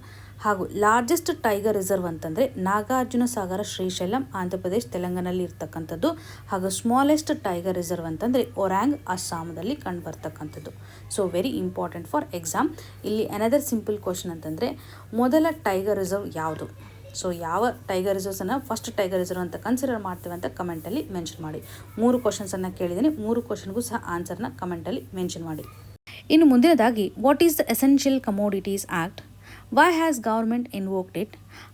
A: ಹಾಗೂ ಲಾರ್ಜೆಸ್ಟ್ ಟೈಗರ್ ರಿಸರ್ವ್ ಅಂತಂದರೆ ನಾಗಾರ್ಜುನ ಸಾಗರ ಶ್ರೀಶೈಲಂ ಆಂಧ್ರ ಪ್ರದೇಶ್ ತೆಲಂಗಾಣದಲ್ಲಿ ಇರ್ತಕ್ಕಂಥದ್ದು. ಹಾಗೂ ಸ್ಮಾಲೆಸ್ಟ್ ಟೈಗರ್ ರಿಸರ್ವ್ ಅಂತಂದರೆ ಒರಾಂಗ್ ಅಸ್ಸಾಮದಲ್ಲಿ ಕಂಡು ಬರ್ತಕ್ಕಂಥದ್ದು. So very important for exam. ಇಲ್ಲಿ ಅನದರ್ ಸಿಂಪಲ್ ಕ್ವಶನ್ ಅಂತಂದರೆ, ಮೊದಲ ಟೈಗರ್ ರಿಸರ್ವ್ ಯಾವುದು? ಸೊ ಯಾವ ಟೈಗರ್ ರಿಸರ್ವ್ಸನ್ನು ಫಸ್ಟ್ ಟೈಗರ್ ರಿಸರ್ವ್ ಅಂತ ಕನ್ಸಿಡರ್ ಮಾಡ್ತೇವೆ ಅಂತ ಕಮೆಂಟಲ್ಲಿ ಮೆನ್ಷನ್ ಮಾಡಿ. 3 ಕ್ವಶನ್ಸನ್ನು ಕೇಳಿದ್ದೀನಿ. 3 ಕ್ವಶನ್ಗೂ ಸಹ ಆನ್ಸರ್ನ ಕಮೆಂಟಲ್ಲಿ ಮೆನ್ಷನ್ ಮಾಡಿ. ಇನ್ನು ಮುಂದಿನದಾಗಿ, what is the essential commodities act? Why has government invoked it?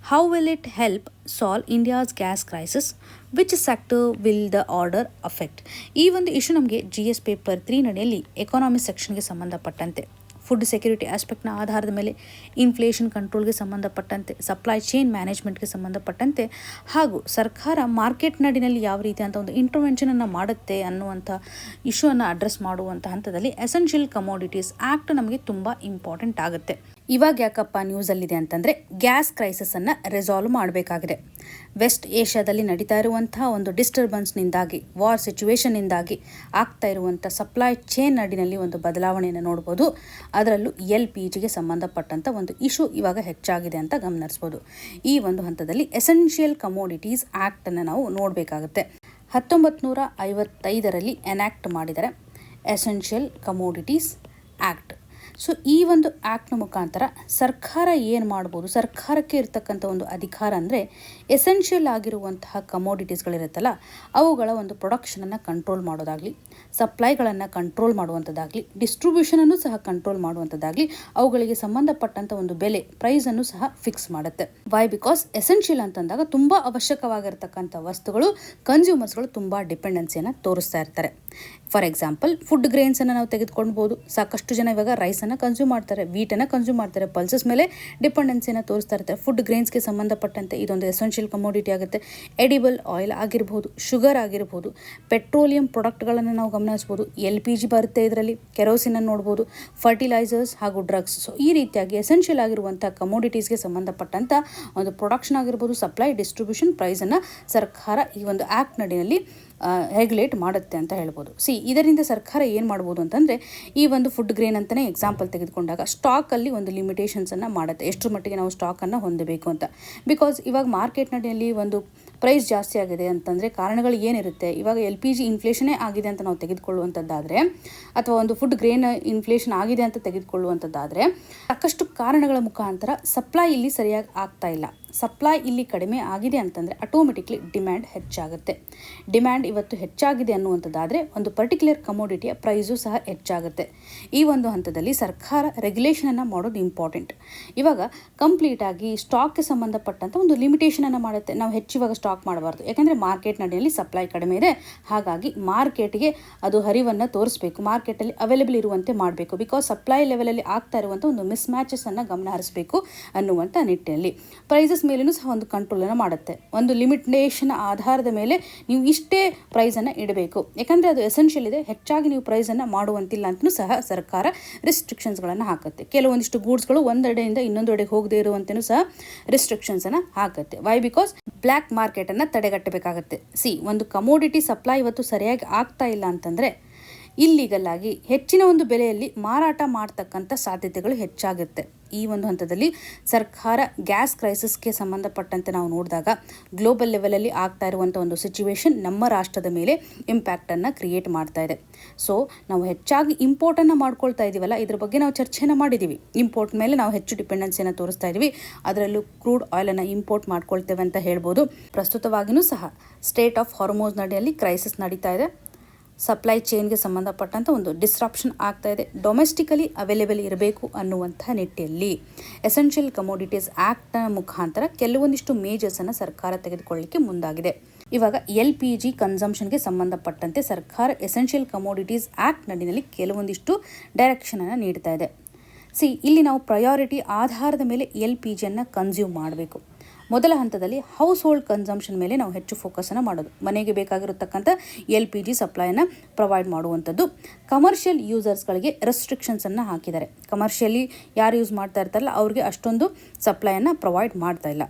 A: How will it help solve India's gas crisis? Which sector will the order affect? ಈ ಒಂದು ಇಶ್ಯೂ ನಮಗೆ GS ಪೇಪರ್ 3 ನಡೆಯಲ್ಲಿ ಎಕಾನಮಿ ಸೆಕ್ಷನ್ಗೆ ಸಂಬಂಧಪಟ್ಟಂತೆ ಫುಡ್ ಸೆಕ್ಯೂರಿಟಿ ಆಸ್ಪೆಕ್ಟ್ನ ಆಧಾರದ ಮೇಲೆ inflation ಕಂಟ್ರೋಲ್ಗೆ ಸಂಬಂಧಪಟ್ಟಂತೆ, supply chain ಮ್ಯಾನೇಜ್ಮೆಂಟ್ಗೆ ಸಂಬಂಧಪಟ್ಟಂತೆ ಹಾಗೂ ಸರ್ಕಾರ ಮಾರ್ಕೆಟ್ ನಡಿನಲ್ಲಿ ಯಾವ ರೀತಿಯಂಥ ಒಂದು ಇಂಟರ್ವೆನ್ಷನನ್ನು ಮಾಡುತ್ತೆ ಅನ್ನುವಂಥ ಇಶ್ಯೂವನ್ನು ಅಡ್ರೆಸ್ ಮಾಡುವಂಥ ಹಂತದಲ್ಲಿ ಎಸೆನ್ಷಿಯಲ್ ಕಮೋಡಿಟೀಸ್ ಆ್ಯಕ್ಟ್ ನಮಗೆ ತುಂಬ ಇಂಪಾರ್ಟೆಂಟ್ ಆಗುತ್ತೆ. ಇವಾಗ ಯಾಕಪ್ಪ ನ್ಯೂಸಲ್ಲಿದೆ ಅಂತಂದರೆ ಗ್ಯಾಸ್ ಕ್ರೈಸಿಸನ್ನು ರೆಸಾಲ್ವ್ ಮಾಡಬೇಕಾಗಿದೆ. ವೆಸ್ಟ್ ಏಷ್ಯಾದಲ್ಲಿ ನಡೀತಾ ಇರುವಂಥ ಒಂದು ಡಿಸ್ಟರ್ಬೆನ್ಸ್ನಿಂದಾಗಿ, ವಾರ್ ಸಿಚುವೇಷನ್ನಿಂದಾಗಿ ಆಗ್ತಾ ಇರುವಂಥ ಸಪ್ಲೈ ಚೈನ್ ನಡಿನಲ್ಲಿ ಒಂದು ಬದಲಾವಣೆಯನ್ನು ನೋಡ್ಬೋದು. ಅದರಲ್ಲೂ LPGಗೆ ಸಂಬಂಧಪಟ್ಟಂಥ ಒಂದು ಇಶ್ಯೂ ಇವಾಗ ಹೆಚ್ಚಾಗಿದೆ ಅಂತ ಗಮನಿಸ್ಬೋದು. ಈ ಒಂದು ಹಂತದಲ್ಲಿ ಎಸೆನ್ಷಿಯಲ್ ಕಮೋಡಿಟೀಸ್ ಆ್ಯಕ್ಟನ್ನು ನಾವು ನೋಡಬೇಕಾಗುತ್ತೆ. 1955ರಲ್ಲಿ ಎನ್ಯಾಕ್ಟ್ ಮಾಡಿದ್ದಾರೆ ಎಸೆನ್ಷಿಯಲ್ ಕಮೋಡಿಟೀಸ್ ಆ್ಯಕ್ಟ್. ಸೊ ಈ ಒಂದು ಆ್ಯಕ್ಟ್ನ ಮುಖಾಂತರ ಸರ್ಕಾರ ಏನು ಮಾಡ್ಬೋದು, ಸರ್ಕಾರಕ್ಕೆ ಇರ್ತಕ್ಕಂಥ ಒಂದು ಅಧಿಕಾರ ಅಂದರೆ ಎಸೆನ್ಷಿಯಲ್ ಆಗಿರುವಂತಹ ಕಮೋಡಿಟೀಸ್ಗಳಿರುತ್ತಲ್ಲ ಅವುಗಳ ಒಂದು ಪ್ರೊಡಕ್ಷನನ್ನು ಕಂಟ್ರೋಲ್ ಮಾಡೋದಾಗಲಿ, ಸಪ್ಲೈಗಳನ್ನು ಕಂಟ್ರೋಲ್ ಮಾಡುವಂಥದ್ದಾಗಲಿ, ಡಿಸ್ಟ್ರಿಬ್ಯೂಷನನ್ನು ಸಹ ಕಂಟ್ರೋಲ್ ಮಾಡುವಂಥದ್ದಾಗಲಿ, ಅವುಗಳಿಗೆ ಸಂಬಂಧಪಟ್ಟಂಥ ಒಂದು ಬೆಲೆ ಪ್ರೈಸನ್ನು ಸಹ ಫಿಕ್ಸ್ ಮಾಡುತ್ತೆ. ವೈ? ಬಿಕಾಸ್ ಎಸೆನ್ಷಿಯಲ್ ಅಂತಂದಾಗ ತುಂಬ ಅವಶ್ಯಕವಾಗಿರ್ತಕ್ಕಂಥ ವಸ್ತುಗಳು ಕನ್ಸ್ಯೂಮರ್ಸ್ಗಳು ತುಂಬ ಡಿಪೆಂಡೆನ್ಸಿಯನ್ನು ತೋರಿಸ್ತಾ ಇರ್ತಾರೆ. ಫಾರ್ ಎಕ್ಸಾಂಪಲ್ ಫುಡ್ ಗ್ರೇನ್ಸನ್ನು ನಾವು ತೆಗೆದುಕೊಳ್ಬೋದು. ಸಾಕಷ್ಟು ಜನ ಇವಾಗ ರೈಸನ್ನು ಕನ್ಸ್ಯೂಮ್ ಮಾಡ್ತಾರೆ, ವೀಟನ್ನು ಕನ್ಸ್ಯೂಮ್ ಮಾಡ್ತಾರೆ, ಪಲ್ಸಸ್ ಮೇಲೆ ಡಿಪೆಂಡೆನ್ಸಿಯನ್ನು ತೋರಿಸ್ತಾ ಇರ್ತಾರೆ. ಫುಡ್ ಗ್ರೇನ್ಸ್ಗೆ ಸಂಬಂಧಪಟ್ಟಂತೆ ಇದೊಂದು ಎಸೆನ್ಷಿಯಲ್ ಕಮೋಡಿಟಿ ಆಗುತ್ತೆ. ಎಡಿಬಲ್ ಆಯಿಲ್ ಆಗಿರ್ಬೋದು, ಶುಗರ್ ಆಗಿರ್ಬೋದು, ಪೆಟ್ರೋಲಿಯಂ ಪ್ರಾಡಕ್ಟ್ಗಳನ್ನು ನಾವು ಗಮನಿಸ್ಬೋದು. LPG ಬರುತ್ತೆ, ಇದರಲ್ಲಿ ಕೆರೋಸಿನನ್ನು ನೋಡ್ಬೋದು, ಫರ್ಟಿಲೈಸರ್ಸ್ ಹಾಗೂ ಡ್ರಗ್ಸ್. ಸೊ ಈ ರೀತಿಯಾಗಿ ಎಸೆನ್ಷಿಯಲ್ ಆಗಿರುವಂಥ ಕಮೋಡಿಟೀಸ್ಗೆ ಸಂಬಂಧಪಟ್ಟಂಥ ಒಂದು ಪ್ರೊಡಕ್ಷನ್ ಆಗಿರ್ಬೋದು, ಸಪ್ಲೈ, ಡಿಸ್ಟ್ರಿಬ್ಯೂಷನ್, ಪ್ರೈಸನ್ನು ಸರ್ಕಾರ ಈ ಒಂದು ಆ್ಯಕ್ಟ್ ನಡಿನಲ್ಲಿ ರೆಗ್ಯುಲೇಟ್ ಮಾಡುತ್ತೆ ಅಂತ ಹೇಳ್ಬೋದು. ಇದರಿಂದ ಸರ್ಕಾರ ಏನು ಮಾಡ್ಬೋದು ಅಂತಂದರೆ ಈ ಒಂದು ಫುಡ್ ಗ್ರೇನ್ ಅಂತಲೇ ಎಕ್ಸಾಂಪಲ್ ತೆಗೆದುಕೊಂಡಾಗ ಸ್ಟಾಕಲ್ಲಿ ಒಂದು ಲಿಮಿಟೇಷನ್ಸನ್ನು ಮಾಡುತ್ತೆ, ಎಷ್ಟರ ಮಟ್ಟಿಗೆ ನಾವು ಸ್ಟಾಕನ್ನು ಹೊಂದಬೇಕು ಅಂತ. ಬಿಕಾಸ್ ಇವಾಗ ಮಾರ್ಕೆಟ್ ನಡಿಯಲ್ಲಿ ಒಂದು ಪ್ರೈಸ್ ಜಾಸ್ತಿ ಆಗಿದೆ ಅಂತಂದರೆ ಕಾರಣಗಳು ಏನಿರುತ್ತೆ? ಇವಾಗ LPG ಇನ್ಫ್ಲೇಷನೇ ಆಗಿದೆ ಅಂತ ನಾವು ತೆಗೆದುಕೊಳ್ಳುವಂಥದ್ದಾದರೆ, ಅಥವಾ ಒಂದು ಫುಡ್ ಗ್ರೇನ್ ಇನ್ಫ್ಲೇಷನ್ ಆಗಿದೆ ಅಂತ ತೆಗೆದುಕೊಳ್ಳುವಂಥದ್ದಾದರೆ ಸಾಕಷ್ಟು ಕಾರಣಗಳ ಮುಖಾಂತರ ಸಪ್ಲೈ ಇಲ್ಲಿ ಸರಿಯಾಗಿ ಆಗ್ತಾ ಇಲ್ಲ. ಸಪ್ಲೈ ಇಲ್ಲಿ ಕಡಿಮೆ ಆಗಿದೆ ಅಂತಂದರೆ ಆಟೋಮೆಟಿಕ್ಲಿ ಡಿಮ್ಯಾಂಡ್ ಹೆಚ್ಚಾಗುತ್ತೆ. ಡಿಮ್ಯಾಂಡ್ ಇವತ್ತು ಹೆಚ್ಚಾಗಿದೆ ಅನ್ನುವಂಥದ್ದಾದರೆ ಒಂದು ಪರ್ಟಿಕ್ಯುಲರ್ ಕಮೋಡಿಟಿಯ ಪ್ರೈಸು ಸಹ ಹೆಚ್ಚಾಗುತ್ತೆ. ಈ ಒಂದು ಹಂತದಲ್ಲಿ ಸರ್ಕಾರ ರೆಗ್ಯುಲೇಷನನ್ನು ಮಾಡೋದು ಇಂಪಾರ್ಟೆಂಟ್. ಇವಾಗ ಕಂಪ್ಲೀಟಾಗಿ ಸ್ಟಾಕ್ಗೆ ಸಂಬಂಧಪಟ್ಟಂಥ ಒಂದು ಲಿಮಿಟೇಷನನ್ನು ಮಾಡುತ್ತೆ. ನಾವು ಹೆಚ್ಚಿವಾಗ ಸ್ಟಾಕ್ ಮಾಡಬಾರ್ದು, ಯಾಕೆಂದರೆ ಮಾರ್ಕೆಟ್ ನಡಿಯಲ್ಲಿ ಸಪ್ಲೈ ಕಡಿಮೆ ಇದೆ. ಹಾಗಾಗಿ ಮಾರ್ಕೆಟ್ಗೆ ಅದು ಹರಿವನ್ನು ತೋರಿಸಬೇಕು, ಮಾರ್ಕೆಟಲ್ಲಿ ಅವೈಲೇಬಲ್ ಇರುವಂತೆ ಮಾಡಬೇಕು. ಬಿಕಾಸ್ ಸಪ್ಲೈ ಲೆವೆಲಲ್ಲಿ ಆಗ್ತಾ ಇರುವಂಥ ಒಂದು ಮಿಸ್ ಮ್ಯಾಚಸನ್ನು ಗಮನ ಹರಿಸಬೇಕು ಅನ್ನುವಂಥ ನಿಟ್ಟಿನಲ್ಲಿ ಪ್ರೈಸಸ್ ಮೇಲೂ ಸಹ ಒಂದು ಕಂಟ್ರೋಲನ್ನು ಮಾಡುತ್ತೆ. ಒಂದು ಲಿಮಿಟೇಷನ್ ಆಧಾರದ ಮೇಲೆ ನೀವು ಇಷ್ಟೇ ಪ್ರೈಸನ್ನು ಇಡಬೇಕು, ಯಾಕಂದರೆ ಅದು ಎಸೆನ್ಷಿಯಲ್ ಇದೆ, ಹೆಚ್ಚಾಗಿ ನೀವು ಪ್ರೈಸನ್ನು ಮಾಡುವಂತಿಲ್ಲ ಅಂತಲೂ ಸಹ ಸರ್ಕಾರ ರಿಸ್ಟ್ರಿಕ್ಷನ್ಸ್ಗಳನ್ನು ಹಾಕುತ್ತೆ. ಕೆಲವೊಂದಿಷ್ಟು ಗೂಡ್ಸ್ಗಳು ಒಂದೆಡೆಯಿಂದ ಇನ್ನೊಂದೆಡೆಗೆ ಹೋಗದೇ ಇರುವಂತೆಯೂ ಸಹ ರಿಸ್ಟ್ರಿಕ್ಷನ್ಸನ್ನು ಹಾಕುತ್ತೆ. ವೈ? ಬಿಕಾಸ್ ಬ್ಲ್ಯಾಕ್ ಮಾರ್ಕೆಟನ್ನು ತಡೆಗಟ್ಟಬೇಕಾಗತ್ತೆ. ಒಂದು ಕಮೋಡಿಟಿ ಸಪ್ಲೈ ಇವತ್ತು ಸರಿಯಾಗಿ ಆಗ್ತಾ ಇಲ್ಲ ಅಂತಂದರೆ ಇಲ್ಲಿಗಲ್ ಆಗಿ ಹೆಚ್ಚಿನ ಒಂದು ಬೆಲೆಯಲ್ಲಿ ಮಾರಾಟ ಮಾಡ್ತಕ್ಕಂಥ ಸಾಧ್ಯತೆಗಳು ಹೆಚ್ಚಾಗುತ್ತೆ. ಈ ಒಂದು ಹಂತದಲ್ಲಿ ಸರ್ಕಾರ ಗ್ಯಾಸ್ ಕ್ರೈಸಿಸ್ಗೆ ಸಂಬಂಧಪಟ್ಟಂತೆ ನಾವು ನೋಡಿದಾಗ ಗ್ಲೋಬಲ್ ಲೆವೆಲಲ್ಲಿ ಆಗ್ತಾ ಇರುವಂಥ ಒಂದು ಸಿಚುವೇಶನ್ ನಮ್ಮ ರಾಷ್ಟ್ರದ ಮೇಲೆ ಇಂಪ್ಯಾಕ್ಟನ್ನು ಕ್ರಿಯೇಟ್ ಮಾಡ್ತಾ ಇದೆ. ಸೊ ನಾವು ಹೆಚ್ಚಾಗಿ ಇಂಪೋರ್ಟನ್ನು ಮಾಡ್ಕೊಳ್ತಾ ಇದ್ದೀವಲ್ಲ, ಇದ್ರ ಬಗ್ಗೆ ನಾವು ಚರ್ಚೆಯನ್ನು ಮಾಡಿದ್ದೀವಿ. ಇಂಪೋರ್ಟ್ ಮೇಲೆ ನಾವು ಹೆಚ್ಚು ಡಿಪೆಂಡೆನ್ಸಿಯನ್ನು ತೋರಿಸ್ತಾ ಇದ್ದೀವಿ. ಅದರಲ್ಲೂ ಕ್ರೂಡ್ ಆಯಿಲನ್ನು ಇಂಪೋರ್ಟ್ ಮಾಡ್ಕೊಳ್ತೇವೆ ಅಂತ ಹೇಳ್ಬೋದು. ಪ್ರಸ್ತುತವಾಗಿಯೂ ಸಹ ಸ್ಟೇಟ್ ಆಫ್ ಹಾರ್ಮೋಸ್ ನಡಿಯಲ್ಲಿ ಕ್ರೈಸಿಸ್ ನಡೀತಾ ಇದೆ. ಸಪ್ಲೈ ಚೈನ್ಗೆ ಸಂಬಂಧಪಟ್ಟಂಥ ಒಂದು ಡಿಸ್ರಪ್ಷನ್ ಆಗ್ತಾ ಇದೆ. ಡೊಮೆಸ್ಟಿಕಲಿ ಅವೈಲೇಬಲ್ ಇರಬೇಕು ಅನ್ನುವಂಥ ನಿಟ್ಟಿನಲ್ಲಿ ಎಸೆನ್ಷಿಯಲ್ ಕಮೋಡಿಟೀಸ್ ಆ್ಯಕ್ಟ್ನ ಮುಖಾಂತರ ಕೆಲವೊಂದಿಷ್ಟು ಮೇಜರ್ಸನ್ನು ಸರ್ಕಾರ ತೆಗೆದುಕೊಳ್ಳಲಿಕ್ಕೆ ಮುಂದಾಗಿದೆ. ಇವಾಗ LPG ಕನ್ಸಂಪ್ಷನ್ಗೆ ಸಂಬಂಧಪಟ್ಟಂತೆ ಸರ್ಕಾರ ಎಸೆನ್ಷಿಯಲ್ ಕಮೋಡಿಟೀಸ್ ಆ್ಯಕ್ಟ್ ನಡಿನಲ್ಲಿ ಕೆಲವೊಂದಿಷ್ಟು ಡೈರೆಕ್ಷನನ್ನು ನೀಡ್ತಾ ಇದೆ. ಇಲ್ಲಿ ನಾವು ಪ್ರಯಾರಿಟಿ ಆಧಾರದ ಮೇಲೆ LPGಯನ್ನು ಕನ್ಸ್ಯೂಮ್ ಮಾಡಬೇಕು. ಮೊದಲ ಹಂತದಲ್ಲಿ ಹೌಸ್ ಹೋಲ್ಡ್ ಕನ್ಸಂಪ್ಷನ್ ಮೇಲೆ ನಾವು ಹೆಚ್ಚು ಫೋಕಸನ್ನು ಮಾಡೋದು, ಮನೆಗೆ ಬೇಕಾಗಿರತಕ್ಕಂಥ LPG ಸಪ್ಲೈಯನ್ನು ಪ್ರೊವೈಡ್ ಮಾಡುವಂಥದ್ದು. ಕಮರ್ಷಿಯಲ್ ಯೂಸರ್ಸ್ಗಳಿಗೆ ರೆಸ್ಟ್ರಿಕ್ಷನ್ಸನ್ನು ಹಾಕಿದ್ದಾರೆ. ಕಮರ್ಷಿಯಲಿ ಯಾರು ಯೂಸ್ ಮಾಡ್ತಾ ಇರ್ತಾರಲ್ಲ ಅವ್ರಿಗೆ ಅಷ್ಟೊಂದು ಸಪ್ಲೈಯನ್ನು ಪ್ರೊವೈಡ್ ಮಾಡ್ತಾ ಇಲ್ಲ.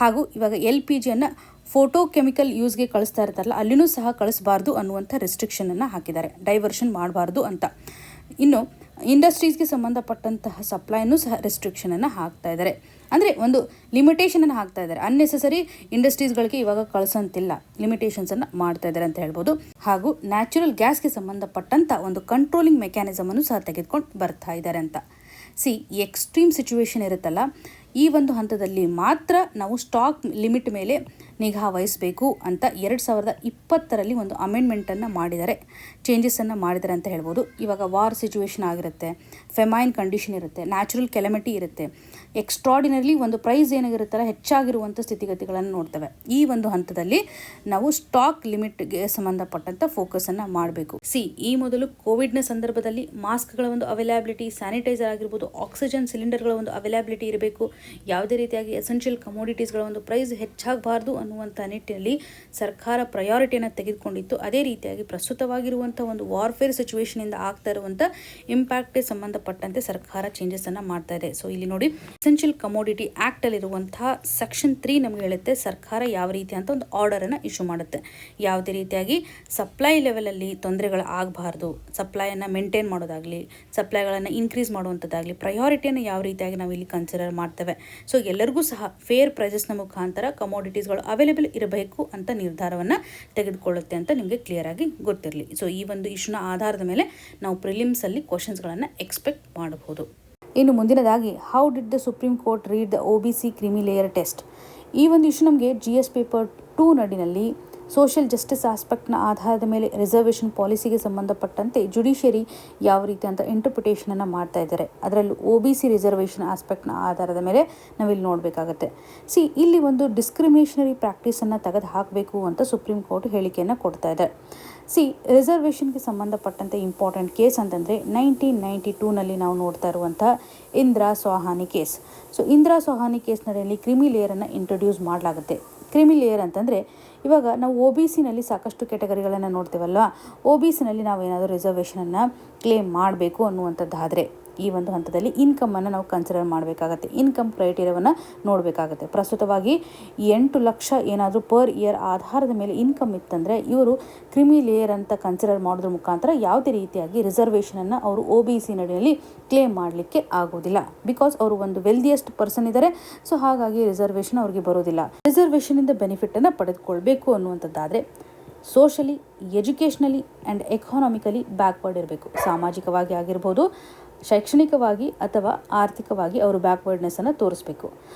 A: ಹಾಗೂ ಇವಾಗ LPGಯನ್ನು ಫೋಟೋ ಕೆಮಿಕಲ್ ಯೂಸ್ಗೆ ಕಳಿಸ್ತಾ ಇರ್ತಾರಲ್ಲ ಅಲ್ಲಿನೂ ಸಹ ಕಳಿಸಬಾರ್ದು ಅನ್ನುವಂಥ ರೆಸ್ಟ್ರಿಕ್ಷನನ್ನು ಹಾಕಿದ್ದಾರೆ, ಡೈವರ್ಷನ್ ಮಾಡಬಾರ್ದು ಅಂತ. ಇನ್ನು ಇಂಡಸ್ಟ್ರೀಸ್ಗೆ ಸಂಬಂಧಪಟ್ಟಂತಹ ಸಪ್ಲೈನೂ ಸಹ ರೆಸ್ಟ್ರಿಕ್ಷನನ್ನು ಹಾಕ್ತಾ ಇದ್ದಾರೆ. ಅಂದರೆ ಒಂದು ಲಿಮಿಟೇಷನನ್ನು ಹಾಕ್ತಾ ಇದ್ದಾರೆ. ಅನ್ನೆಸೆಸರಿ ಇಂಡಸ್ಟ್ರೀಸ್ಗಳಿಗೆ ಇವಾಗ ಕಳಿಸೋಂತಿಲ್ಲ, ಲಿಮಿಟೇಷನ್ಸನ್ನು ಮಾಡ್ತಾ ಇದ್ದಾರೆ ಅಂತ ಹೇಳ್ಬೋದು. ಹಾಗೂ ನ್ಯಾಚುರಲ್ ಗ್ಯಾಸ್ಗೆ ಸಂಬಂಧಪಟ್ಟಂಥ ಒಂದು ಕಂಟ್ರೋಲಿಂಗ್ ಮೆಕ್ಯಾನಿಸಮನ್ನು ಸಹ ತೆಗೆದುಕೊಂಡು ಬರ್ತಾ ಇದ್ದಾರೆ ಅಂತ. ಎಕ್ಸ್ಟ್ರೀಮ್ ಸಿಚುವೇಶನ್ ಇರುತ್ತಲ್ಲ, ಈ ಒಂದು ಹಂತದಲ್ಲಿ ಮಾತ್ರ ನಾವು ಸ್ಟಾಕ್ ಲಿಮಿಟ್ ಮೇಲೆ ನಿಗಾ ವಹಿಸಬೇಕು ಅಂತ 2020ರಲ್ಲಿ ಒಂದು ಅಮೆಂಡ್ಮೆಂಟನ್ನು ಮಾಡಿದ್ದಾರೆ, ಚೇಂಜಸನ್ನು ಮಾಡಿದ್ದಾರೆ ಅಂತ ಹೇಳ್ಬೋದು. ಇವಾಗ ವಾರ್ ಸಿಚುವೇಶನ್ ಆಗಿರುತ್ತೆ, ಫೆಮೈನ್ ಕಂಡೀಷನ್ ಇರುತ್ತೆ, ನ್ಯಾಚುರಲ್ ಕೆಲೆಮಿಟಿ ಇರುತ್ತೆ, ಎಕ್ಸ್ಟ್ರಾಡಿನರಿ ಒಂದು ಪ್ರೈಸ್ ಏನಾಗಿರುತ್ತಲ್ಲ ಹೆಚ್ಚಾಗಿರುವಂಥ ಸ್ಥಿತಿಗತಿಗಳನ್ನು ನೋಡ್ತೇವೆ. ಈ ಒಂದು ಹಂತದಲ್ಲಿ ನಾವು ಸ್ಟಾಕ್ ಲಿಮಿಟ್ಗೆ ಸಂಬಂಧಪಟ್ಟಂಥ ಫೋಕಸನ್ನು ಮಾಡಬೇಕು. ಈ ಮೊದಲು ಕೋವಿಡ್ನ ಸಂದರ್ಭದಲ್ಲಿ ಮಾಸ್ಕ್ಗಳ ಒಂದು ಅವೈಲಬಿಲಿಟಿ, ಸ್ಯಾನಿಟೈಸರ್ ಆಗಿರ್ಬೋದು, ಆಕ್ಸಿಜನ್ ಸಿಲಿಂಡರ್ಗಳ ಒಂದು ಅವೈಲಬಿಲಿಟಿ ಇರಬೇಕು. ಯಾವುದೇ ರೀತಿಯಾಗಿ ಎಸೆನ್ಷಿಯಲ್ ಕಮೋಡಿಟೀಸ್ಗಳ ಒಂದು ಪ್ರೈಸ್ ಹೆಚ್ಚಾಗಬಾರ್ದು ಅನ್ನುವಂಥ ನಿಟ್ಟಿನಲ್ಲಿ ಸರ್ಕಾರ ಪ್ರಯಾರಿಟಿಯನ್ನು ತೆಗೆದುಕೊಂಡಿತ್ತು. ಅದೇ ರೀತಿಯಾಗಿ ಪ್ರಸ್ತುತವಾಗಿರುವಂಥ ಒಂದು ವಾರ್ಫೇರ್ ಸಿಚುವೇಶನಿಂದ ಆಗ್ತಾ ಇರುವಂಥ ಇಂಪ್ಯಾಕ್ಟ್ಗೆ ಸಂಬಂಧಪಟ್ಟಂತೆ ಸರ್ಕಾರ ಚೇಂಜಸನ್ನು ಮಾಡ್ತಾ ಇದೆ. ಸೊ ಇಲ್ಲಿ ನೋಡಿ, ಎಸೆನ್ಷಿಯಲ್ ಕಮೋಡಿಟಿ ಆ್ಯಕ್ಟಲ್ಲಿರುವಂತಹ ಸೆಕ್ಷನ್ 3 ನಮಗೆ ಹೇಳುತ್ತೆ ಸರ್ಕಾರ ಯಾವ ರೀತಿ ಅಂತ ಒಂದು ಆರ್ಡರನ್ನು ಇಶ್ಯೂ ಮಾಡುತ್ತೆ. ಯಾವುದೇ ರೀತಿಯಾಗಿ ಸಪ್ಲೈ ಲೆವೆಲಲ್ಲಿ ತೊಂದರೆಗಳು ಆಗಬಾರ್ದು, ಸಪ್ಲೈಯನ್ನು ಮೇಂಟೈನ್ ಮಾಡೋದಾಗಲಿ, ಸಪ್ಲೈಗಳನ್ನು ಇನ್ಕ್ರೀಸ್ ಮಾಡುವಂಥದ್ದಾಗಲಿ, ಪ್ರಯಾರಿಟಿಯನ್ನು ಯಾವ ರೀತಿಯಾಗಿ ನಾವು ಇಲ್ಲಿ ಕನ್ಸಿಡರ್ ಮಾಡ್ತೇವೆ. ಸೊ ಎಲ್ಲರಿಗೂ ಸಹ ಫೇರ್ ಪ್ರೈಸಸ್ನ ಮುಖಾಂತರ ಕಮೋಡಿಟೀಸ್ಗಳು ಅವೈಲೇಬಲ್ ಇರಬೇಕು ಅಂತ ನಿರ್ಧಾರವನ್ನು ತೆಗೆದುಕೊಳ್ಳುತ್ತೆ ಅಂತ ನಿಮಗೆ ಕ್ಲಿಯರ್ ಆಗಿ ಗೊತ್ತಿರಲಿ. ಸೊ ಈ ಒಂದು ಇಶ್ಯೂನ ಆಧಾರದ ಮೇಲೆ ನಾವು ಪ್ರಿಲಿಮ್ಸಲ್ಲಿ ಕ್ವಶನ್ಸ್ಗಳನ್ನು ಎಕ್ಸ್ಪೆಕ್ಟ್ ಮಾಡಬಹುದು. ಇನ್ನು ಮುಂದಿನದಾಗಿ, how did the Supreme Court read the OBC creamy layer test? ಈ ಒಂದು ಇಶ್ಯೂ ನಮಗೆ GS ಪೇಪರ್ 2 ನಡಿನಲ್ಲಿ ಸೋಷಿಯಲ್ ಜಸ್ಟಿಸ್ ಆಸ್ಪೆಕ್ಟ್ನ ಆಧಾರದ ಮೇಲೆ ರಿಸರ್ವೇಷನ್ ಪಾಲಿಸಿಗೆ ಸಂಬಂಧಪಟ್ಟಂತೆ ಜುಡಿಷಿಯರಿ ಯಾವ ರೀತಿ ಅಂತ ಇಂಟರ್ಪ್ರಿಟೇಷನನ್ನು ಮಾಡ್ತಾ ಇದ್ದಾರೆ. ಅದರಲ್ಲೂ OBC ರಿಸರ್ವೇಷನ್ ಆಸ್ಪೆಕ್ಟ್ನ ಆಧಾರದ ಮೇಲೆ ನಾವಿಲ್ಲಿ ನೋಡಬೇಕಾಗತ್ತೆ. ಇಲ್ಲಿ ಒಂದು ಡಿಸ್ಕ್ರಿಮಿನೇಷನರಿ ಪ್ರಾಕ್ಟೀಸನ್ನು ತೆಗೆದು ಹಾಕಬೇಕು ಅಂತ ಸುಪ್ರೀಂ ಕೋರ್ಟ್ ಹೇಳಿಕೆಯನ್ನು ಕೊಡ್ತಾ ಇದೆ. ರಿಸರ್ವೇಷನ್ಗೆ ಸಂಬಂಧಪಟ್ಟಂತೆ ಇಂಪಾರ್ಟೆಂಟ್ ಕೇಸ್ ಅಂತಂದರೆ 1992ನಲ್ಲಿ ನಾವು ನೋಡ್ತಾ ಇರುವಂಥ ಇಂದಿರಾ ಸೊಹಾನಿ ಕೇಸ್. ಇಂದಿರಾ ಸೊಹಾನಿ ಕೇಸ್ ನಡೆಯಲ್ಲಿ ಕ್ರಿಮಿ ಲೇಯರನ್ನು ಇಂಟ್ರೊಡ್ಯೂಸ್ ಮಾಡಲಾಗುತ್ತೆ. ಕ್ರಿಮಿ ಲೇಯರ್ ಅಂತಂದರೆ ಇವಾಗ ನಾವು OBCನಲ್ಲಿ ಸಾಕಷ್ಟು ಕ್ಯಾಟಗರಿಗಳನ್ನು ನೋಡ್ತೇವಲ್ವ, OBCನಲ್ಲಿ ನಾವು ಏನಾದರೂ ರಿಸರ್ವೇಷನನ್ನು ಕ್ಲೇಮ್ ಮಾಡಬೇಕು ಅನ್ನುವಂಥದ್ದಾದರೆ ಈ ಒಂದು ಹಂತದಲ್ಲಿ ಇನ್ಕಮನ್ನು ನಾವು ಕನ್ಸಿಡರ್ ಮಾಡಬೇಕಾಗತ್ತೆ. ಇನ್ಕಮ್ ಕ್ರೈಟೀರಿಯಾವನ್ನು ನೋಡಬೇಕಾಗತ್ತೆ. ಪ್ರಸ್ತುತವಾಗಿ 8 ಲಕ್ಷ ಏನಾದರೂ ಪರ್ ಇಯರ್ ಆಧಾರದ ಮೇಲೆ ಇನ್ಕಮ್ ಇತ್ತಂದರೆ ಇವರು ಕ್ರಿಮಿ ಲೇಯರ್ ಅಂತ ಕನ್ಸಿಡರ್ ಮಾಡೋದ್ರ ಮುಖಾಂತರ ಯಾವುದೇ ರೀತಿಯಾಗಿ ರಿಸರ್ವೇಷನನ್ನು ಅವರು OBC ನಡಿಯಲ್ಲಿ ಕ್ಲೇಮ್ ಮಾಡಲಿಕ್ಕೆ ಆಗೋದಿಲ್ಲ. ಬಿಕಾಸ್ ಅವರು ಒಂದು ವೆಲ್ದಿಯೆಸ್ಟ್ ಪರ್ಸನ್ ಇದ್ದಾರೆ. ಸೊ ಹಾಗಾಗಿ ರಿಸರ್ವೇಷನ್ ಅವ್ರಿಗೆ ಬರೋದಿಲ್ಲ. ರಿಸರ್ವೇಷನಿಂದ ಬೆನಿಫಿಟನ್ನು ಪಡೆದುಕೊಳ್ಬೇಕು ಅನ್ನುವಂಥದ್ದಾದರೆ ಸೋಷಲಿ, ಎಜುಕೇಷ್ನಲಿ ಆ್ಯಂಡ್ ಎಕಾನಮಿಕಲಿ ಬ್ಯಾಕ್ವರ್ಡ್ ಇರಬೇಕು. ಸಾಮಾಜಿಕವಾಗಿ ಆಗಿರ್ಬೋದು, ಶೈಕ್ಷಣಿಕವಾಗಿ ಅಥವಾ ಆರ್ಥಿಕವಾಗಿ ಅವರು ಬ್ಯಾಕ್ವರ್ಡ್ನೆಸ್ಸನ್ನು ತೋರಿಸಬೇಕು.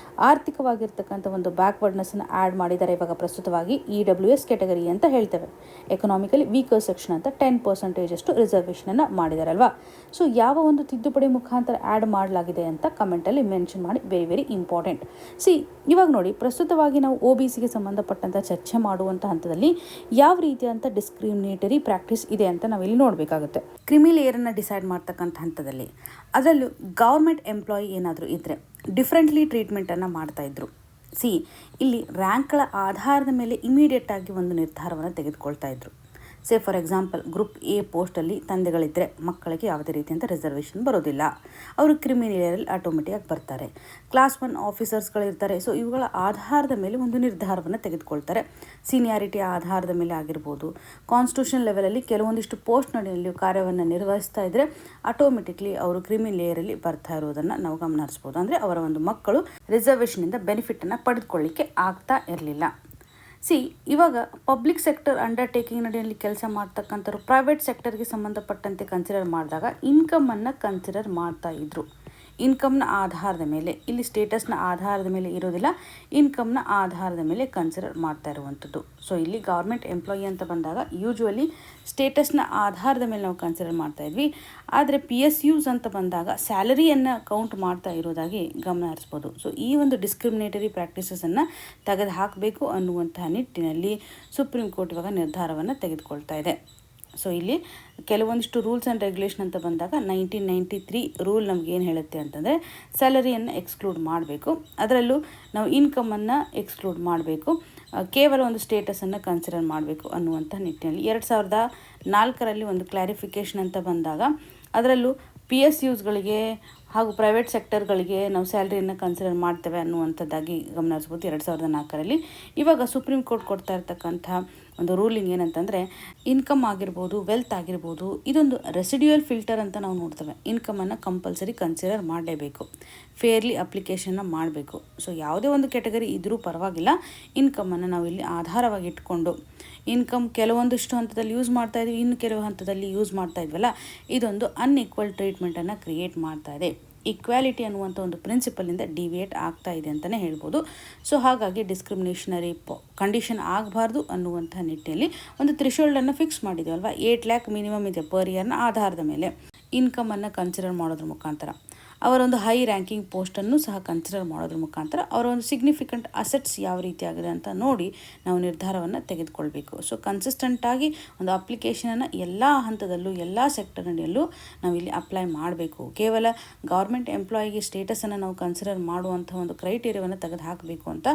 A: ಆರ್ಥಿಕವಾಗಿರ್ತಕ್ಕಂಥ ಒಂದು ಬ್ಯಾಕ್ವರ್ಡ್ನೆಸ್ಸನ್ನು ಆ್ಯಡ್ ಮಾಡಿದ್ದಾರೆ ಇವಾಗ ಪ್ರಸ್ತುತವಾಗಿ EWS ಕ್ಯಾಟಗರಿ ಅಂತ ಹೇಳ್ತೇವೆ. ಎಕನಾಮಿಕಲಿ ವೀಕರ್ ಸೆಕ್ಷನ್ ಅಂತ 10% ರಿಸರ್ವೇಷನನ್ನು ಮಾಡಿದಾರಲ್ವಾ. ಸೊ ಯಾವ ಒಂದು ತಿದ್ದುಪಡಿ ಮುಖಾಂತರ ಆ್ಯಡ್ ಮಾಡಲಾಗಿದೆ ಅಂತ ಕಮೆಂಟಲ್ಲಿ ಮೆನ್ಷನ್ ಮಾಡಿ, ವೆರಿ ವೆರಿ ಇಂಪಾರ್ಟೆಂಟ್. ಇವಾಗ ನೋಡಿ, ಪ್ರಸ್ತುತವಾಗಿ ನಾವು OBCಗೆ ಸಂಬಂಧಪಟ್ಟಂಥ ಚರ್ಚೆ ಮಾಡುವಂಥ ಹಂತದಲ್ಲಿ ಯಾವ ರೀತಿಯಂಥ ಡಿಸ್ಕ್ರಿಮಿನೇಟರಿ ಪ್ರಾಕ್ಟೀಸ್ ಇದೆ ಅಂತ ನಾವಿಲ್ಲಿ ನೋಡಬೇಕಾಗುತ್ತೆ. ಕ್ರಿಮಿ ಲೇಯರನ್ನು ಡಿಸೈಡ್ ಮಾಡ್ತಕ್ಕಂಥ ಹಂತದಲ್ಲಿ ಅದರಲ್ಲೂ ಗೌರ್ಮೆಂಟ್ ಎಂಪ್ಲಾಯಿ ಏನಾದರೂ ಇದ್ದರೆ ಡಿಫ್ರೆಂಟ್ಲಿ ಟ್ರೀಟ್ಮೆಂಟನ್ನು ಮಾಡ್ತಾಯಿದ್ರು. ಇಲ್ಲಿ ರ್ಯಾಂಕ್ಗಳ ಆಧಾರದ ಮೇಲೆ ಇಮಿಡಿಯೇಟಾಗಿ ಒಂದು ನಿರ್ಧಾರವನ್ನು ತೆಗೆದುಕೊಳ್ತಾ ಇದ್ರು. ಫಾರ್ ಎಕ್ಸಾಂಪಲ್, ಗ್ರೂಪ್ A ಪೋಸ್ಟಲ್ಲಿ ತಂದೆಗಳಿದ್ದರೆ ಮಕ್ಕಳಿಗೆ ಯಾವುದೇ ರೀತಿಯಂಥ ರಿಸರ್ವೇಷನ್ ಬರೋದಿಲ್ಲ, ಅವರು ಕ್ರಿಮಿನಲ್ ಆಟೋಮೆಟಿಕಾಗಿ ಬರ್ತಾರೆ. ಕ್ಲಾಸ್ 1 ಆಫೀಸರ್ಸ್ಗಳಿರ್ತಾರೆ. ಸೊ ಇವುಗಳ ಆಧಾರದ ಮೇಲೆ ಒಂದು ನಿರ್ಧಾರವನ್ನು ತೆಗೆದುಕೊಳ್ತಾರೆ. ಸೀನಿಯಾರಿಟಿ ಆಧಾರದ ಮೇಲೆ ಆಗಿರ್ಬೋದು, ಕಾನ್ಸ್ಟಿಟ್ಯೂಷನ್ ಲೆವೆಲಲ್ಲಿ ಕೆಲವೊಂದಿಷ್ಟು ಪೋಸ್ಟ್ ನಡಿಯಲ್ಲಿ ಕಾರ್ಯವನ್ನು ನಿರ್ವಹಿಸ್ತಾ ಇದ್ದರೆ ಆಟೋಮೆಟಿಕ್ಲಿ ಅವರು ಕ್ರಿಮಿ ಲೇಯರಲ್ಲಿ ಬರ್ತಾ ಇರೋದನ್ನು ನಾವು ಗಮನಿಸ್ಬೋದು. ಅಂದರೆ ಅವರ ಒಂದು ಮಕ್ಕಳು ರಿಸರ್ವೇಷನಿಂದ ಬೆನಿಫಿಟನ್ನು ಪಡೆದುಕೊಳ್ಳಿಕ್ಕೆ ಆಗ್ತಾ ಇರಲಿಲ್ಲ. ಇವಾಗ ಪಬ್ಲಿಕ್ ಸೆಕ್ಟರ್ ಅಂಡರ್ಟೇಕಿಂಗ್ ನಡಿಯಲ್ಲಿ ಕೆಲಸ ಮಾಡ್ತಕ್ಕಂಥವ್ರು ಪ್ರೈವೇಟ್ ಸೆಕ್ಟರ್ಗೆ ಸಂಬಂಧಪಟ್ಟಂತೆ ಕನ್ಸಿಡರ್ ಮಾಡಿದಾಗ ಇನ್ಕಮನ್ನು ಕನ್ಸಿಡರ್ ಮಾಡ್ತಾ ಇದ್ರು. ಇನ್ಕಮ್ನ ಆಧಾರದ ಮೇಲೆ, ಇಲ್ಲಿ ಸ್ಟೇಟಸ್ನ ಆಧಾರದ ಮೇಲೆ ಇರೋದಿಲ್ಲ, ಇನ್ಕಮ್ನ ಆಧಾರದ ಮೇಲೆ ಕನ್ಸಿಡರ್ ಮಾಡ್ತಾ ಇರುವಂಥದ್ದು. ಸೊ ಇಲ್ಲಿ ಗೌರ್ಮೆಂಟ್ ಎಂಪ್ಲಾಯಿ ಅಂತ ಬಂದಾಗ ಯೂಶ್ವಲಿ ಸ್ಟೇಟಸ್ನ ಆಧಾರದ ಮೇಲೆ ನಾವು ಕನ್ಸಿಡರ್ ಮಾಡ್ತಾ ಇದ್ವಿ. ಆದರೆ PSUs ಅಂತ ಬಂದಾಗ ಸ್ಯಾಲರಿಯನ್ನು ಕೌಂಟ್ ಮಾಡ್ತಾ ಇರೋದಾಗಿ ಗಮನ ಹರಿಸ್ಬೋದು. ಸೊ ಈ ಒಂದು ಡಿಸ್ಕ್ರಿಮಿನೇಟರಿ ಪ್ರಾಕ್ಟೀಸಸನ್ನು ತೆಗೆದು ಹಾಕಬೇಕು ಅನ್ನುವಂತಹ ನಿಟ್ಟಿನಲ್ಲಿ ಸುಪ್ರೀಂ ಕೋರ್ಟ್ ಇವಾಗ ನಿರ್ಧಾರವನ್ನು ತೆಗೆದುಕೊಳ್ತಾ ಇದೆ. ಸೊ ಇಲ್ಲಿ ಕೆಲವೊಂದಿಷ್ಟು ರೂಲ್ಸ್ ಆ್ಯಂಡ್ ರೆಗ್ಯುಲೇಷನ್ ಅಂತ ಬಂದಾಗ 1993 ರೂಲ್ ನಮ್ಗೆ ಏನು ಹೇಳುತ್ತೆ ಅಂತಂದರೆ ಸ್ಯಾಲರಿಯನ್ನು ಎಕ್ಸ್ಕ್ಲೂಡ್ ಮಾಡಬೇಕು, ಅದರಲ್ಲೂ ನಾವು ಇನ್ಕಮನ್ನು ಎಕ್ಸ್ಕ್ಲೂಡ್ ಮಾಡಬೇಕು, ಕೇವಲ ಒಂದು ಸ್ಟೇಟಸನ್ನು ಕನ್ಸಿಡರ್ ಮಾಡಬೇಕು ಅನ್ನುವಂಥ ನಿಟ್ಟಿನಲ್ಲಿ 2004ರಲ್ಲಿ ಒಂದು ಕ್ಲಾರಿಫಿಕೇಷನ್ ಅಂತ ಬಂದಾಗ ಅದರಲ್ಲೂ PSUsಗಳಿಗೆ ಹಾಗೂ ಪ್ರೈವೇಟ್ ಸೆಕ್ಟರ್ಗಳಿಗೆ ನಾವು ಸ್ಯಾಲ್ರಿಯನ್ನು ಕನ್ಸಿಡರ್ ಮಾಡ್ತೇವೆ ಅನ್ನುವಂಥದ್ದಾಗಿ ಗಮನ ಹರಿಸ್ಬೋದು 2004ರಲ್ಲಿ. ಇವಾಗ ಸುಪ್ರೀಂ ಕೋರ್ಟ್ ಕೊಡ್ತಾ ಇರ್ತಕ್ಕಂಥ ಒಂದು ರೂಲಿಂಗ್ ಏನಂತಂದರೆ ಇನ್ಕಮ್ ಆಗಿರ್ಬೋದು, ವೆಲ್ತ್ ಆಗಿರ್ಬೋದು, ಇದೊಂದು ರೆಸಿಡ್ಯೂಯಲ್ ಫಿಲ್ಟರ್ ಅಂತ ನಾವು ನೋಡ್ತೇವೆ. ಇನ್ಕಮನ್ನು ಕಂಪಲ್ಸರಿ ಕನ್ಸಿಡರ್ ಮಾಡಲೇಬೇಕು, ಫೇರ್ಲಿ ಅಪ್ಲಿಕೇಶನ್ನ ಮಾಡಬೇಕು. ಸೊ ಯಾವುದೇ ಒಂದು ಕ್ಯಾಟಗರಿ ಇದ್ದರೂ ಪರವಾಗಿಲ್ಲ, ಇನ್ಕಮನ್ನು ನಾವು ಇಲ್ಲಿ ಆಧಾರವಾಗಿ ಇಟ್ಕೊಂಡು ಇನ್ಕಮ್ ಕೆಲವೊಂದಿಷ್ಟು ಹಂತದಲ್ಲಿ ಯೂಸ್ ಮಾಡ್ತಾ ಇದ್ವಿ, ಇನ್ನು ಕೆಲವು ಹಂತದಲ್ಲಿ ಯೂಸ್ ಮಾಡ್ತಾ ಇದ್ವಲ್ಲ, ಇದೊಂದು ಅನ್ಈಕ್ವಲ್ ಟ್ರೀಟ್ಮೆಂಟನ್ನು ಕ್ರಿಯೇಟ್ ಮಾಡ್ತಾ ಇದೆ. ಈಕ್ವಾಲಿಟಿ ಅನ್ನುವಂಥ ಒಂದು ಪ್ರಿನ್ಸಿಪಲಿಂದ ಡಿವಿಯೇಟ್ ಆಗ್ತಾ ಇದೆ ಅಂತಲೇ ಹೇಳ್ಬೋದು. ಸೊ ಹಾಗಾಗಿ ಡಿಸ್ಕ್ರಿಮಿನೇಷನರಿ ಕಂಡೀಷನ್ ಆಗಬಾರ್ದು ಅನ್ನುವಂಥ ನಿಟ್ಟಿನಲ್ಲಿ ಒಂದು ಥ್ರೆಶೋಲ್ಡನ್ನು ಫಿಕ್ಸ್ ಮಾಡಿದ್ದೀವಲ್ವ. 8 lakh ಮಿನಿಮಮ್ ಇದೆ ಪರ್ ಇಯರ್ನ ಆಧಾರದ ಮೇಲೆ. ಇನ್ಕಮನ್ನು ಕನ್ಸಿಡರ್ ಮಾಡೋದ್ರ ಮುಖಾಂತರ, ಅವರೊಂದು ಹೈ ರ್ಯಾಂಕಿಂಗ್ ಪೋಸ್ಟನ್ನು ಸಹ ಕನ್ಸಿಡರ್ ಮಾಡೋದ್ರ ಮುಖಾಂತರ ಅವರ ಒಂದು ಸಿಗ್ನಿಫಿಕೆಂಟ್ ಅಸೆಟ್ಸ್ ಯಾವ ರೀತಿಯಾಗಿದೆ ಅಂತ ನೋಡಿ ನಾವು ನಿರ್ಧಾರವನ್ನು ತೆಗೆದುಕೊಳ್ಬೇಕು. ಸೊ ಕನ್ಸಿಸ್ಟೆಂಟಾಗಿ ಒಂದು ಅಪ್ಲಿಕೇಶನನ್ನು ಎಲ್ಲ ಹಂತದಲ್ಲೂ ಎಲ್ಲ ಸೆಕ್ಟರ್ನಲ್ಲೂ ನಾವು ಇಲ್ಲಿ ಅಪ್ಲೈ ಮಾಡಬೇಕು. ಕೇವಲ ಗೌರ್ಮೆಂಟ್ ಎಂಪ್ಲಾಯಿಗೆ ಸ್ಟೇಟಸನ್ನು ನಾವು ಕನ್ಸಿಡರ್ ಮಾಡುವಂಥ ಒಂದು ಕ್ರೈಟೀರಿಯಾವನ್ನು ತೆಗೆದು ಹಾಕಬೇಕು ಅಂತ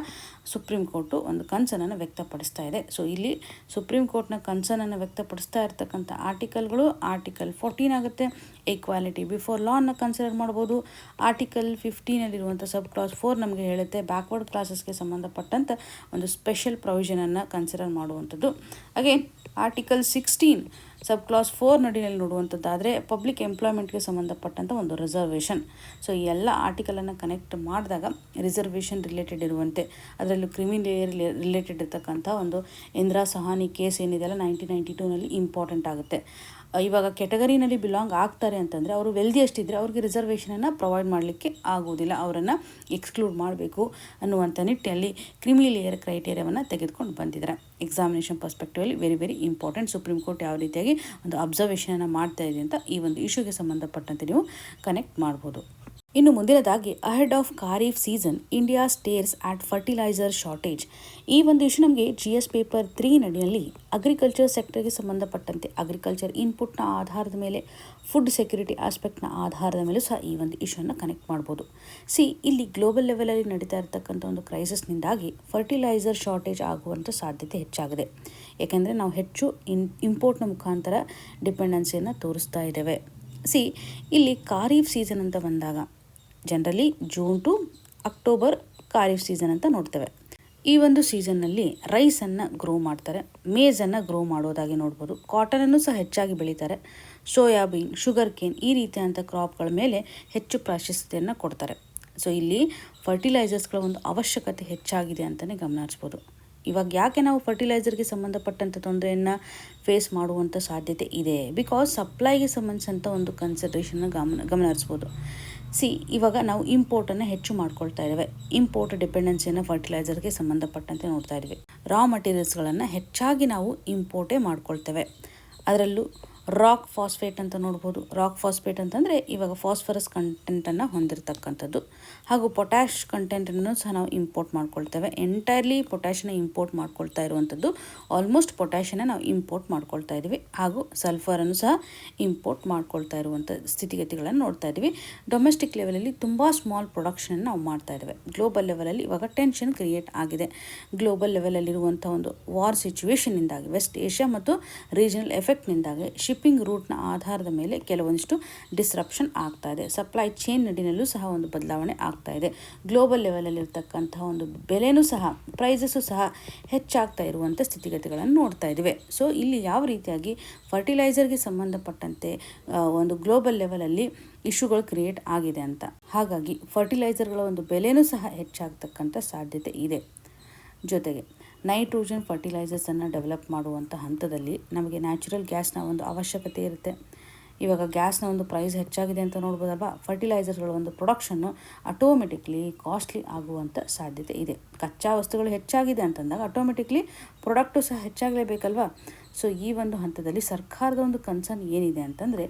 A: ಸುಪ್ರೀಂ ಕೋರ್ಟು ಒಂದು ಕನ್ಸರ್ನನ್ನು ವ್ಯಕ್ತಪಡಿಸ್ತಾ ಇದೆ. ಸೊ ಇಲ್ಲಿ ಸುಪ್ರೀಂ ಕೋರ್ಟ್ನ ಕನ್ಸರ್ನನ್ನು ವ್ಯಕ್ತಪಡಿಸ್ತಾ ಇರ್ತಕ್ಕಂಥ ಆರ್ಟಿಕಲ್ಗಳು ಆರ್ಟಿಕಲ್ 14 ಆಗುತ್ತೆ. ಈಕ್ವಾಲಿಟಿ ಬಿಫೋರ್ ಲಾನ ಕನ್ಸಿಡರ್ ಮಾಡ್ಬೋದು. ಆರ್ಟಿಕಲ್ 15 ಸಬ್ ಕ್ಲಾಸ್ 4 ನಮಗೆ ಹೇಳುತ್ತೆ ಬ್ಯಾಕ್ವರ್ಡ್ ಕ್ಲಾಸಸ್ಗೆ ಸಂಬಂಧಪಟ್ಟಂಥ ಒಂದು ಸ್ಪೆಷಲ್ ಪ್ರೊವಿಷನನ್ನು ಕನ್ಸಿಡರ್ ಮಾಡುವಂಥದ್ದು. ಅಗೇನ್ ಆರ್ಟಿಕಲ್ 16 ಸಬ್ ಕ್ಲಾಸ್ 4 ನಡಿನಲ್ಲಿ ನೋಡುವಂಥದ್ದಾದರೆ ಪಬ್ಲಿಕ್ ಎಂಪ್ಲಾಯ್ಮೆಂಟ್ಗೆ ಸಂಬಂಧಪಟ್ಟಂಥ ಒಂದು ರಿಸರ್ವೇಷನ್. ಸೊ ಈ ಎಲ್ಲ ಆರ್ಟಿಕಲನ್ನು ಕನೆಕ್ಟ್ ಮಾಡಿದಾಗ ರಿಸರ್ವೇಷನ್ ರಿಲೇಟೆಡ್ ಇರುವಂತೆ, ಅದರಲ್ಲೂ ಕ್ರಿಮಿನಲ್ ರಿಲೇಟೆಡ್ ಇರ್ತಕ್ಕಂಥ ಒಂದು ಇಂದಿರಾ ಸಹಾನಿ ಕೇಸ್ ಏನಿದೆಯಲ್ಲ 1992ನಲ್ಲಿ ಇಂಪಾರ್ಟೆಂಟ್ ಆಗುತ್ತೆ. ಇವಾಗ ಕೆಟಗರಿನಲ್ಲಿ ಬಿಲಾಂಗ್ ಆಗ್ತಾರೆ ಅಂತಂದರೆ ಅವರು ವೆಲ್ದಿಯಷ್ಟಿದ್ದರೆ ಅವ್ರಿಗೆ ರಿಸರ್ವೇಷನನ್ನು ಪ್ರೊವೈಡ್ ಮಾಡಲಿಕ್ಕೆ ಆಗೋದಿಲ್ಲ, ಅವರನ್ನು ಎಕ್ಸ್ಕ್ಲೂಡ್ ಮಾಡಬೇಕು ಅನ್ನುವಂಥ ನಿಟ್ಟಿನಲ್ಲಿ ಕ್ರಿಮಿ ಲೇಯರ್ ಕ್ರೈಟೇರಿಯಾವನ್ನು ತೆಗೆದುಕೊಂಡು ಬಂದಿದ್ದಾರೆ. Examination perspectively very very important. Supreme court ಯಾವ ರೀತಿಯಾಗಿ ಒಂದು ಅಬ್ಸರ್ವೇಷನನ್ನು ಮಾಡ್ತಾ ಇದೆ ಅಂತ ಈ ಒಂದು ಇಶ್ಯೂಗೆ ಸಂಬಂಧಪಟ್ಟಂತೆ ನೀವು ಕನೆಕ್ಟ್ ಮಾಡ್ಬೋದು. ಇನ್ನು ಮುಂದಿನದಾಗಿ ahead of kharif season India stares at fertiliser shortage. ಈ ಒಂದು ಇಶ್ಯೂ ನಮಗೆ GS ಪೇಪರ್ 3 ನಡಿಯಲ್ಲಿ ಅಗ್ರಿಕಲ್ಚರ್ ಸೆಕ್ಟರ್ಗೆ ಸಂಬಂಧಪಟ್ಟಂತೆ ಅಗ್ರಿಕಲ್ಚರ್ ಇನ್ಪುಟ್ನ ಆಧಾರದ ಮೇಲೆ ಫುಡ್ ಸೆಕ್ಯೂರಿಟಿ ಆಸ್ಪೆಕ್ಟ್ನ ಆಧಾರದ ಮೇಲೆ ಸಹ ಈ ಒಂದು ಇಶ್ಯೂನ ಕನೆಕ್ಟ್ ಮಾಡ್ಬೋದು. ಇಲ್ಲಿ ಗ್ಲೋಬಲ್ ಲೆವೆಲಲ್ಲಿ ನಡೀತಾ ಇರತಕ್ಕಂಥ ಒಂದು ಕ್ರೈಸಿಸ್ನಿಂದಾಗಿ ಫರ್ಟಿಲೈಸರ್ ಶಾರ್ಟೇಜ್ ಆಗುವಂಥ ಸಾಧ್ಯತೆ ಹೆಚ್ಚಾಗಿದೆ. ಯಾಕೆಂದರೆ ನಾವು ಹೆಚ್ಚು ಇಂಪೋರ್ಟ್ನ ಮುಖಾಂತರ ಡಿಪೆಂಡೆನ್ಸಿಯನ್ನು ತೋರಿಸ್ತಾ ಇದ್ದೇವೆ. ಇಲ್ಲಿ ಖಾರೀಫ್ ಸೀಸನ್ ಅಂತ ಬಂದಾಗ generally June to October kharif season ಅಂತ ನೋಡ್ತೇವೆ. ಈ ಒಂದು ಸೀಸನ್ನಲ್ಲಿ ರೈಸನ್ನು ಗ್ರೋ ಮಾಡ್ತಾರೆ, ಮೇಜನ್ನು ಗ್ರೋ ಮಾಡೋದಾಗಿ ನೋಡ್ಬೋದು. ಕಾಟನನ್ನು ಸಹ ಹೆಚ್ಚಾಗಿ ಬೆಳೀತಾರೆ. ಸೋಯಾಬೀನ್, ಶುಗರ್ ಕೇನ್ ಈ ರೀತಿಯಾದಂಥ ಕ್ರಾಪ್ಗಳ ಮೇಲೆ ಹೆಚ್ಚು ಪ್ರಾಶಸ್ತ್ಯವನ್ನು ಕೊಡ್ತಾರೆ. ಸೊ ಇಲ್ಲಿ ಫರ್ಟಿಲೈಸರ್ಸ್ಗಳ ಒಂದು ಅವಶ್ಯಕತೆ ಹೆಚ್ಚಾಗಿದೆ ಅಂತಲೇ ಗಮನ ಹರಿಸ್ಬೋದು. ಇವಾಗ ಯಾಕೆ ನಾವು ಫರ್ಟಿಲೈಸರ್ಗೆ ಸಂಬಂಧಪಟ್ಟಂಥ ತೊಂದರೆಯನ್ನು ಫೇಸ್ ಮಾಡುವಂಥ ಸಾಧ್ಯತೆ ಇದೆ? ಬಿಕಾಸ್ ಸಪ್ಲೈಗೆ ಸಂಬಂಧಿಸಿದಂಥ ಒಂದು ಕನ್ಸಿಡ್ರೇಷನ್ನ ಗಮನ ಹರಿಸ್ಬೋದು. ಇವಾಗ ನಾವು ಇಂಪೋರ್ಟನ್ನು ಹೆಚ್ಚು ಮಾಡ್ಕೊಳ್ತಾ ಇದ್ದೇವೆ. ಇಂಪೋರ್ಟ್ ಡಿಪೆಂಡೆನ್ಸಿಯನ್ನು ಫರ್ಟಿಲೈಸರ್ಗೆ ಸಂಬಂಧಪಟ್ಟಂತೆ ನೋಡ್ತಾ ಇದ್ದೀವಿ. ರಾ ಮಟೀರಿಯಲ್ಸ್ಗಳನ್ನು ಹೆಚ್ಚಾಗಿ ನಾವು ಇಂಪೋರ್ಟೇ ಮಾಡ್ಕೊಳ್ತೇವೆ. ಅದರಲ್ಲೂ ರಾಕ್ ಫಾಸ್ಫೇಟ್ ಅಂತ ನೋಡ್ಬೋದು. ರಾಕ್ ಫಾಸ್ಫೇಟ್ ಅಂತಂದರೆ ಇವಾಗ ಫಾಸ್ಫರಸ್ ಕಂಟೆಂಟನ್ನು ಹೊಂದಿರತಕ್ಕಂಥದ್ದು, ಹಾಗೂ ಪೊಟ್ಯಾಶ್ ಕಂಟೆಂಟನ್ನು ಸಹ ನಾವು ಇಂಪೋರ್ಟ್ ಮಾಡ್ಕೊಳ್ತೇವೆ. ಎಂಟೈರ್ಲಿ ಪೊಟ್ಯಾಶನ್ನ ಇಂಪೋರ್ಟ್ ಮಾಡ್ಕೊಳ್ತಾ ಇರುವಂಥದ್ದು, ಆಲ್ಮೋಸ್ಟ್ ಪೊಟ್ಯಾಶನ್ನ ನಾವು ಇಂಪೋರ್ಟ್ ಮಾಡ್ಕೊಳ್ತಾ ಇದ್ದೀವಿ, ಹಾಗೂ ಸಲ್ಫರನ್ನು ಸಹ ಇಂಪೋರ್ಟ್ ಮಾಡ್ಕೊಳ್ತಾ ಇರುವಂಥ ಸ್ಥಿತಿಗತಿಗಳನ್ನು ನೋಡ್ತಾ ಇದ್ದೀವಿ. ಡೊಮೆಸ್ಟಿಕ್ ಲೆವೆಲಲ್ಲಿ ತುಂಬ ಸ್ಮಾಲ್ ಪ್ರೊಡಕ್ಷನನ್ನು ನಾವು ಮಾಡ್ತಾ ಇದ್ದೇವೆ. ಗ್ಲೋಬಲ್ ಲೆವೆಲಲ್ಲಿ ಇವಾಗ ಟೆನ್ಷನ್ ಕ್ರಿಯೇಟ್ ಆಗಿದೆ. ಗ್ಲೋಬಲ್ ಲೆವೆಲಲ್ಲಿರುವಂಥ ಒಂದು ವಾರ್ ಸಿಚುವೇಷನ್ನಿಂದಾಗಿ, ವೆಸ್ಟ್ ಏಷ್ಯಾ ಮತ್ತು ರೀಜನಲ್ ಎಫೆಕ್ಟ್ನಿಂದಾಗಿ ಶಿಪ್ಪಿಂಗ್ ರೂಟ್ನ ಆಧಾರದ ಮೇಲೆ ಕೆಲವೊಂದಿಷ್ಟು ಡಿಸ್ರಪ್ಷನ್ ಆಗ್ತಾ ಇದೆ. ಸಪ್ಲೈ ಚೈನ್ ನಡಿನಲ್ಲೂ ಸಹ ಒಂದು ಬದಲಾವಣೆ ಆಗ್ತಾ ಇದೆ. ಗ್ಲೋಬಲ್ ಲೆವೆಲಲ್ಲಿರ್ತಕ್ಕಂಥ ಒಂದು ಬೆಲೆನೂ ಸಹ, ಪ್ರೈಸಸ್ಸು ಸಹ ಹೆಚ್ಚಾಗ್ತಾ ಇರುವಂಥ ಸ್ಥಿತಿಗತಿಗಳನ್ನು ನೋಡ್ತಾ ಇದ್ದೀವಿ. ಸೊ ಇಲ್ಲಿ ಯಾವ ರೀತಿಯಾಗಿ ಫರ್ಟಿಲೈಸರ್ಗೆ ಸಂಬಂಧಪಟ್ಟಂತೆ ಒಂದು ಗ್ಲೋಬಲ್ ಲೆವೆಲಲ್ಲಿ ಇಶ್ಯೂಗಳು ಕ್ರಿಯೇಟ್ ಆಗಿದೆ ಅಂತ. ಹಾಗಾಗಿ ಫರ್ಟಿಲೈಸರ್ಗಳ ಒಂದು ಬೆಲೆನೂ ಸಹ ಹೆಚ್ಚಾಗ್ತಕ್ಕಂಥ ಸಾಧ್ಯತೆ ಇದೆ. ಜೊತೆಗೆ ನೈಟ್ರೋಜನ್ ಫರ್ಟಿಲೈಸರ್ಸನ್ನು ಡೆವಲಪ್ ಮಾಡುವಂಥ ಹಂತದಲ್ಲಿ ನಮಗೆ ನ್ಯಾಚುರಲ್ ಗ್ಯಾಸ್ನ ಒಂದು ಅವಶ್ಯಕತೆ ಇರುತ್ತೆ. ಇವಾಗ ಗ್ಯಾಸ್ನ ಒಂದು ಪ್ರೈಸ್ ಹೆಚ್ಚಾಗಿದೆ ಅಂತ ನೋಡ್ಬೋದಲ್ವಾ. ಫರ್ಟಿಲೈಸರ್ಗಳ ಒಂದು ಪ್ರೊಡಕ್ಷನ್ನು ಆಟೋಮೆಟಿಕ್ಲಿ ಕಾಸ್ಟ್ಲಿ ಆಗುವಂಥ ಸಾಧ್ಯತೆ ಇದೆ. ಕಚ್ಚಾ ವಸ್ತುಗಳು ಹೆಚ್ಚಾಗಿದೆ ಅಂತಂದಾಗ ಆಟೋಮೆಟಿಕ್ಲಿ ಪ್ರಾಡಕ್ಟು ಸಹ ಹೆಚ್ಚಾಗಲೇಬೇಕಲ್ವಾ. ಸೊ ಈ ಒಂದು ಹಂತದಲ್ಲಿ ಸರ್ಕಾರದ ಒಂದು ಕನ್ಸರ್ನ್ ಏನಿದೆ ಅಂತಂದರೆ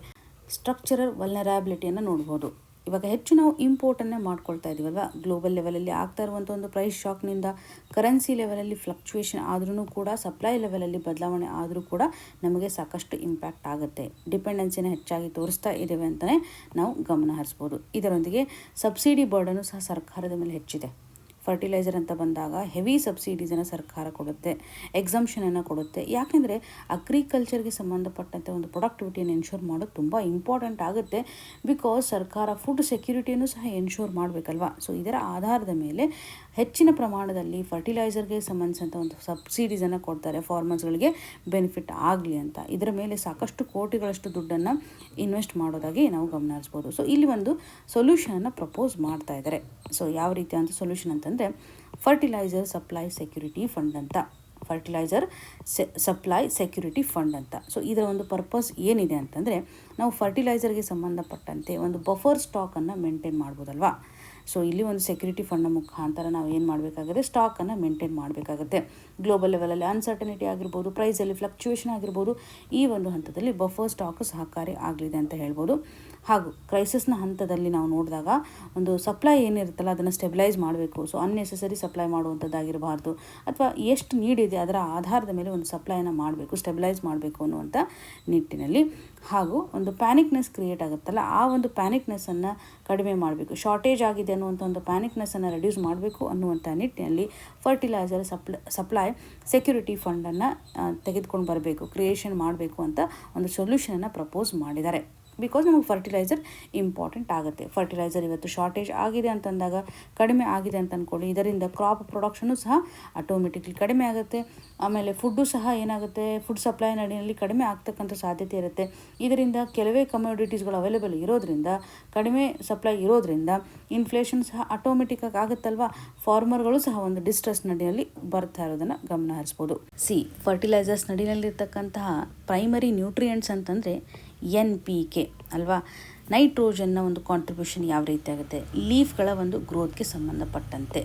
A: ಸ್ಟ್ರಕ್ಚರಲ್ ವಲ್ನರಬಿಲಿಟಿಯನ್ನು ನೋಡ್ಬೋದು. ಇವಾಗ ಹೆಚ್ಚು ನಾವು ಇಂಪೋರ್ಟನ್ನೇ ಮಾಡ್ಕೊಳ್ತಾ ಇದ್ದೀವಲ್ವ. ಗ್ಲೋಬಲ್ ಲೆವೆಲಲ್ಲಿ ಆಗ್ತಾ ಇರುವಂಥ ಒಂದು ಪ್ರೈಸ್ ಶಾಕ್ನಿಂದ ಕರೆನ್ಸಿ ಲೆವೆಲಲ್ಲಿ ಫ್ಲಕ್ಚುಯೇಷನ್ ಆದ್ರೂ ಕೂಡ, ಸಪ್ಲೈ ಲೆವೆಲಲ್ಲಿ ಬದಲಾವಣೆ ಆದರೂ ಕೂಡ ನಮಗೆ ಸಾಕಷ್ಟು ಇಂಪ್ಯಾಕ್ಟ್ ಆಗುತ್ತೆ. ಡಿಪೆಂಡೆನ್ಸಿನ ಹೆಚ್ಚಾಗಿ ತೋರಿಸ್ತಾ ಇದ್ದೇವೆ ಅಂತಲೇ ನಾವು ಗಮನ ಹರಿಸ್ಬೋದು. ಇದರೊಂದಿಗೆ ಸಬ್ಸಿಡಿ ಬರ್ಡನ್ನು ಸಹ ಸರ್ಕಾರದ ಮೇಲೆ ಹೆಚ್ಚಿದೆ. ಫರ್ಟಿಲೈಸರ್ ಅಂತ ಬಂದಾಗ ಹೆವಿ ಸಬ್ಸಿಡೀಸನ್ನು ಸರ್ಕಾರ ಕೊಡುತ್ತೆ, ಎಕ್ಸಂಪ್ಷನನ್ನು ಕೊಡುತ್ತೆ. ಯಾಕೆಂದರೆ ಅಗ್ರಿಕಲ್ಚರ್ಗೆ ಸಂಬಂಧಪಟ್ಟಂತೆ ಒಂದು ಪ್ರೊಡಕ್ಟಿವಿಟಿಯನ್ನು ಎನ್ಶೋರ್ ಮಾಡೋದು ತುಂಬ ಇಂಪಾರ್ಟೆಂಟ್ ಆಗುತ್ತೆ. ಬಿಕಾಸ್ ಸರ್ಕಾರ ಫುಡ್ ಸೆಕ್ಯೂರಿಟಿಯನ್ನು ಸಹ ಎನ್ಶೋರ್ ಮಾಡಬೇಕಲ್ವಾ. ಸೊ ಇದರ ಆಧಾರದ ಮೇಲೆ ಹೆಚ್ಚಿನ ಪ್ರಮಾಣದಲ್ಲಿ ಫರ್ಟಿಲೈಸರ್ಗೆ ಸಂಬಂಧಿಸಿದಂಥ ಒಂದು ಸಬ್ಸಿಡೀಸನ್ನು ಕೊಡ್ತಾರೆ, ಫಾರ್ಮರ್ಸ್ಗಳಿಗೆ ಬೆನಿಫಿಟ್ ಆಗಲಿ ಅಂತ. ಇದರ ಮೇಲೆ ಸಾಕಷ್ಟು ಕೋಟಿಗಳಷ್ಟು ದುಡ್ಡನ್ನು ಇನ್ವೆಸ್ಟ್ ಮಾಡೋದಾಗಿ ನಾವು ಗಮನ ಹರಿಸ್ಬೋದು. ಸೊ ಇಲ್ಲಿ ಒಂದು ಸೊಲ್ಯೂಷನನ್ನು ಪ್ರಪೋಸ್ ಮಾಡ್ತಾ ಇದ್ದಾರೆ. ಸೊ ಯಾವ ರೀತಿಯಾದಂಥ ಸೊಲ್ಯೂಷನ್ ಅಂತಂದರೆ ಫರ್ಟಿಲೈಸರ್ ಸಪ್ಲೈ ಸೆಕ್ಯೂರಿಟಿ ಫಂಡ್ ಅಂತ. ಫರ್ಟಿಲೈಸರ್ ಸಪ್ಲೈ ಸೆಕ್ಯೂರಿಟಿ ಫಂಡ್ ಅಂತ. ಸೊ ಇದರ ಒಂದು ಪರ್ಪಸ್ ಏನಿದೆ ಅಂತಂದರೆ, ನಾವು ಫರ್ಟಿಲೈಸರ್ಗೆ ಸಂಬಂಧಪಟ್ಟಂತೆ ಒಂದು ಬಫರ್ ಸ್ಟಾಕನ್ನು ಮೇಂಟೈನ್ ಮಾಡ್ಬೋದಲ್ವಾ. ಸೊ ಇಲ್ಲಿ ಒಂದು ಸೆಕ್ಯೂರಿಟಿ ಫಂಡ್ನ ಮುಖಾಂತರ ನಾವು ಏನು ಮಾಡಬೇಕಾಗುತ್ತೆ, ಸ್ಟಾಕನ್ನು ಮೇಂಟೈನ್ ಮಾಡಬೇಕಾಗುತ್ತೆ. ಗ್ಲೋಬಲ್ ಲೆವೆಲಲ್ಲಿ ಅನ್ಸರ್ಟನಿಟಿ ಆಗಿರ್ಬೋದು, ಪ್ರೈಸಲ್ಲಿ ಫ್ಲಕ್ಚುಯೇಷನ್ ಆಗಿರ್ಬೋದು, ಈ ಒಂದು ಹಂತದಲ್ಲಿ ಬಫರ್ ಸ್ಟಾಕ್ ಸಹಕಾರಿ ಆಗಲಿದೆ ಅಂತ ಹೇಳ್ಬೋದು. ಹಾಗೂ ಕ್ರೈಸಿಸ್ನ ಹಂತದಲ್ಲಿ ನಾವು ನೋಡಿದಾಗ ಒಂದು ಸಪ್ಲೈ ಏನಿರುತ್ತಲ್ಲ ಅದನ್ನು ಸ್ಟೆಬಿಲೈಸ್ ಮಾಡಬೇಕು. ಸೊ ಅನ್ನೆಸೆಸರಿ ಸಪ್ಲೈ ಮಾಡುವಂಥದ್ದಾಗಿರಬಾರ್ದು, ಅಥವಾ ಎಷ್ಟು ನೀಡಿದೆ ಅದರ ಆಧಾರದ ಮೇಲೆ ಒಂದು ಸಪ್ಲೈನ ಮಾಡಬೇಕು, ಸ್ಟೆಬಿಲೈಸ್ ಮಾಡಬೇಕು ಅನ್ನುವಂಥ ನಿಟ್ಟಿನಲ್ಲಿ. ಹಾಗೂ ಒಂದು ಪ್ಯಾನಿಕ್ನೆಸ್ ಕ್ರಿಯೇಟ್ ಆಗುತ್ತಲ್ಲ, ಆ ಒಂದು ಪ್ಯಾನಿಕ್ನೆಸ್ಸನ್ನು ಕಡಿಮೆ ಮಾಡಬೇಕು, ಶಾರ್ಟೇಜ್ ಆಗಿದೆ ಅನ್ನುವಂಥ ಒಂದು ಪ್ಯಾನಿಕ್ನೆಸ್ಸನ್ನು ರೆಡ್ಯೂಸ್ ಮಾಡಬೇಕು ಅನ್ನುವಂಥ ನಿಟ್ಟಿನಲ್ಲಿ ಫರ್ಟಿಲೈಸರ್ ಸಪ್ಲೈ ಸೆಕ್ಯೂರಿಟಿ ಫಂಡನ್ನು ತೆಗೆದುಕೊಂಡು ಬರಬೇಕು, ಕ್ರಿಯೇಷನ್ ಮಾಡಬೇಕು ಅಂತ ಒಂದು ಸೊಲ್ಯೂಷನನ್ನು ಪ್ರಪೋಸ್ ಮಾಡಿದ್ದಾರೆ. ಬಿಕಾಸ್ ನಮಗೆ ಫರ್ಟಿಲೈಸರ್ ಇಂಪಾರ್ಟೆಂಟ್ ಆಗುತ್ತೆ. ಫರ್ಟಿಲೈಸರ್ ಇವತ್ತು ಶಾರ್ಟೇಜ್ ಆಗಿದೆ ಅಂತಂದಾಗ, ಕಡಿಮೆ ಆಗಿದೆ ಅಂತ ಅಂದ್ಕೊಳ್ಳಿ, ಇದರಿಂದ ಕ್ರಾಪ್ ಪ್ರೊಡಕ್ಷನು ಸಹ ಆಟೋಮೆಟಿಕ್ಲಿ ಕಡಿಮೆ ಆಗುತ್ತೆ. ಆಮೇಲೆ ಫುಡ್ಡು ಸಹ ಏನಾಗುತ್ತೆ, ಫುಡ್ ಸಪ್ಲೈ ನಡಿನಲ್ಲಿ ಕಡಿಮೆ ಆಗ್ತಕ್ಕಂಥ ಸಾಧ್ಯತೆ ಇರುತ್ತೆ. ಇದರಿಂದ ಕೆಲವೇ ಕಮೋಡಿಟೀಸ್ಗಳು ಅವೈಲೇಬಲ್ ಇರೋದ್ರಿಂದ, ಕಡಿಮೆ ಸಪ್ಲೈ ಇರೋದ್ರಿಂದ ಇನ್ಫ್ಲೇಷನ್ ಸಹ ಆಟೋಮೆಟಿಕ್ಕಾಗಿ ಆಗುತ್ತಲ್ವ. ಫಾರ್ಮರ್ಗಳು ಸಹ ಒಂದು ಡಿಸ್ಟ್ರೆಸ್ ನಡಿನಲ್ಲಿ ಬರ್ತಾ ಇರೋದನ್ನು ಗಮನ ಹರಿಸ್ಬೋದು. ಫರ್ಟಿಲೈಸರ್ಸ್ ನಡಿನಲ್ಲಿರ್ತಕ್ಕಂತಹ ಪ್ರೈಮರಿ ನ್ಯೂಟ್ರಿಯೆಂಟ್ಸ್ ಅಂತಂದರೆ NPK ಅಲ್ವಾ. ನೈಟ್ರೋಜನ್ನ ಒಂದು ಕಾಂಟ್ರಿಬ್ಯೂಷನ್ ಯಾವ ರೀತಿ ಆಗುತ್ತೆ, ಲೀಫ್ಗಳ ಒಂದು ಗ್ರೋತ್ಗೆ ಸಂಬಂಧಪಟ್ಟಂತೆ.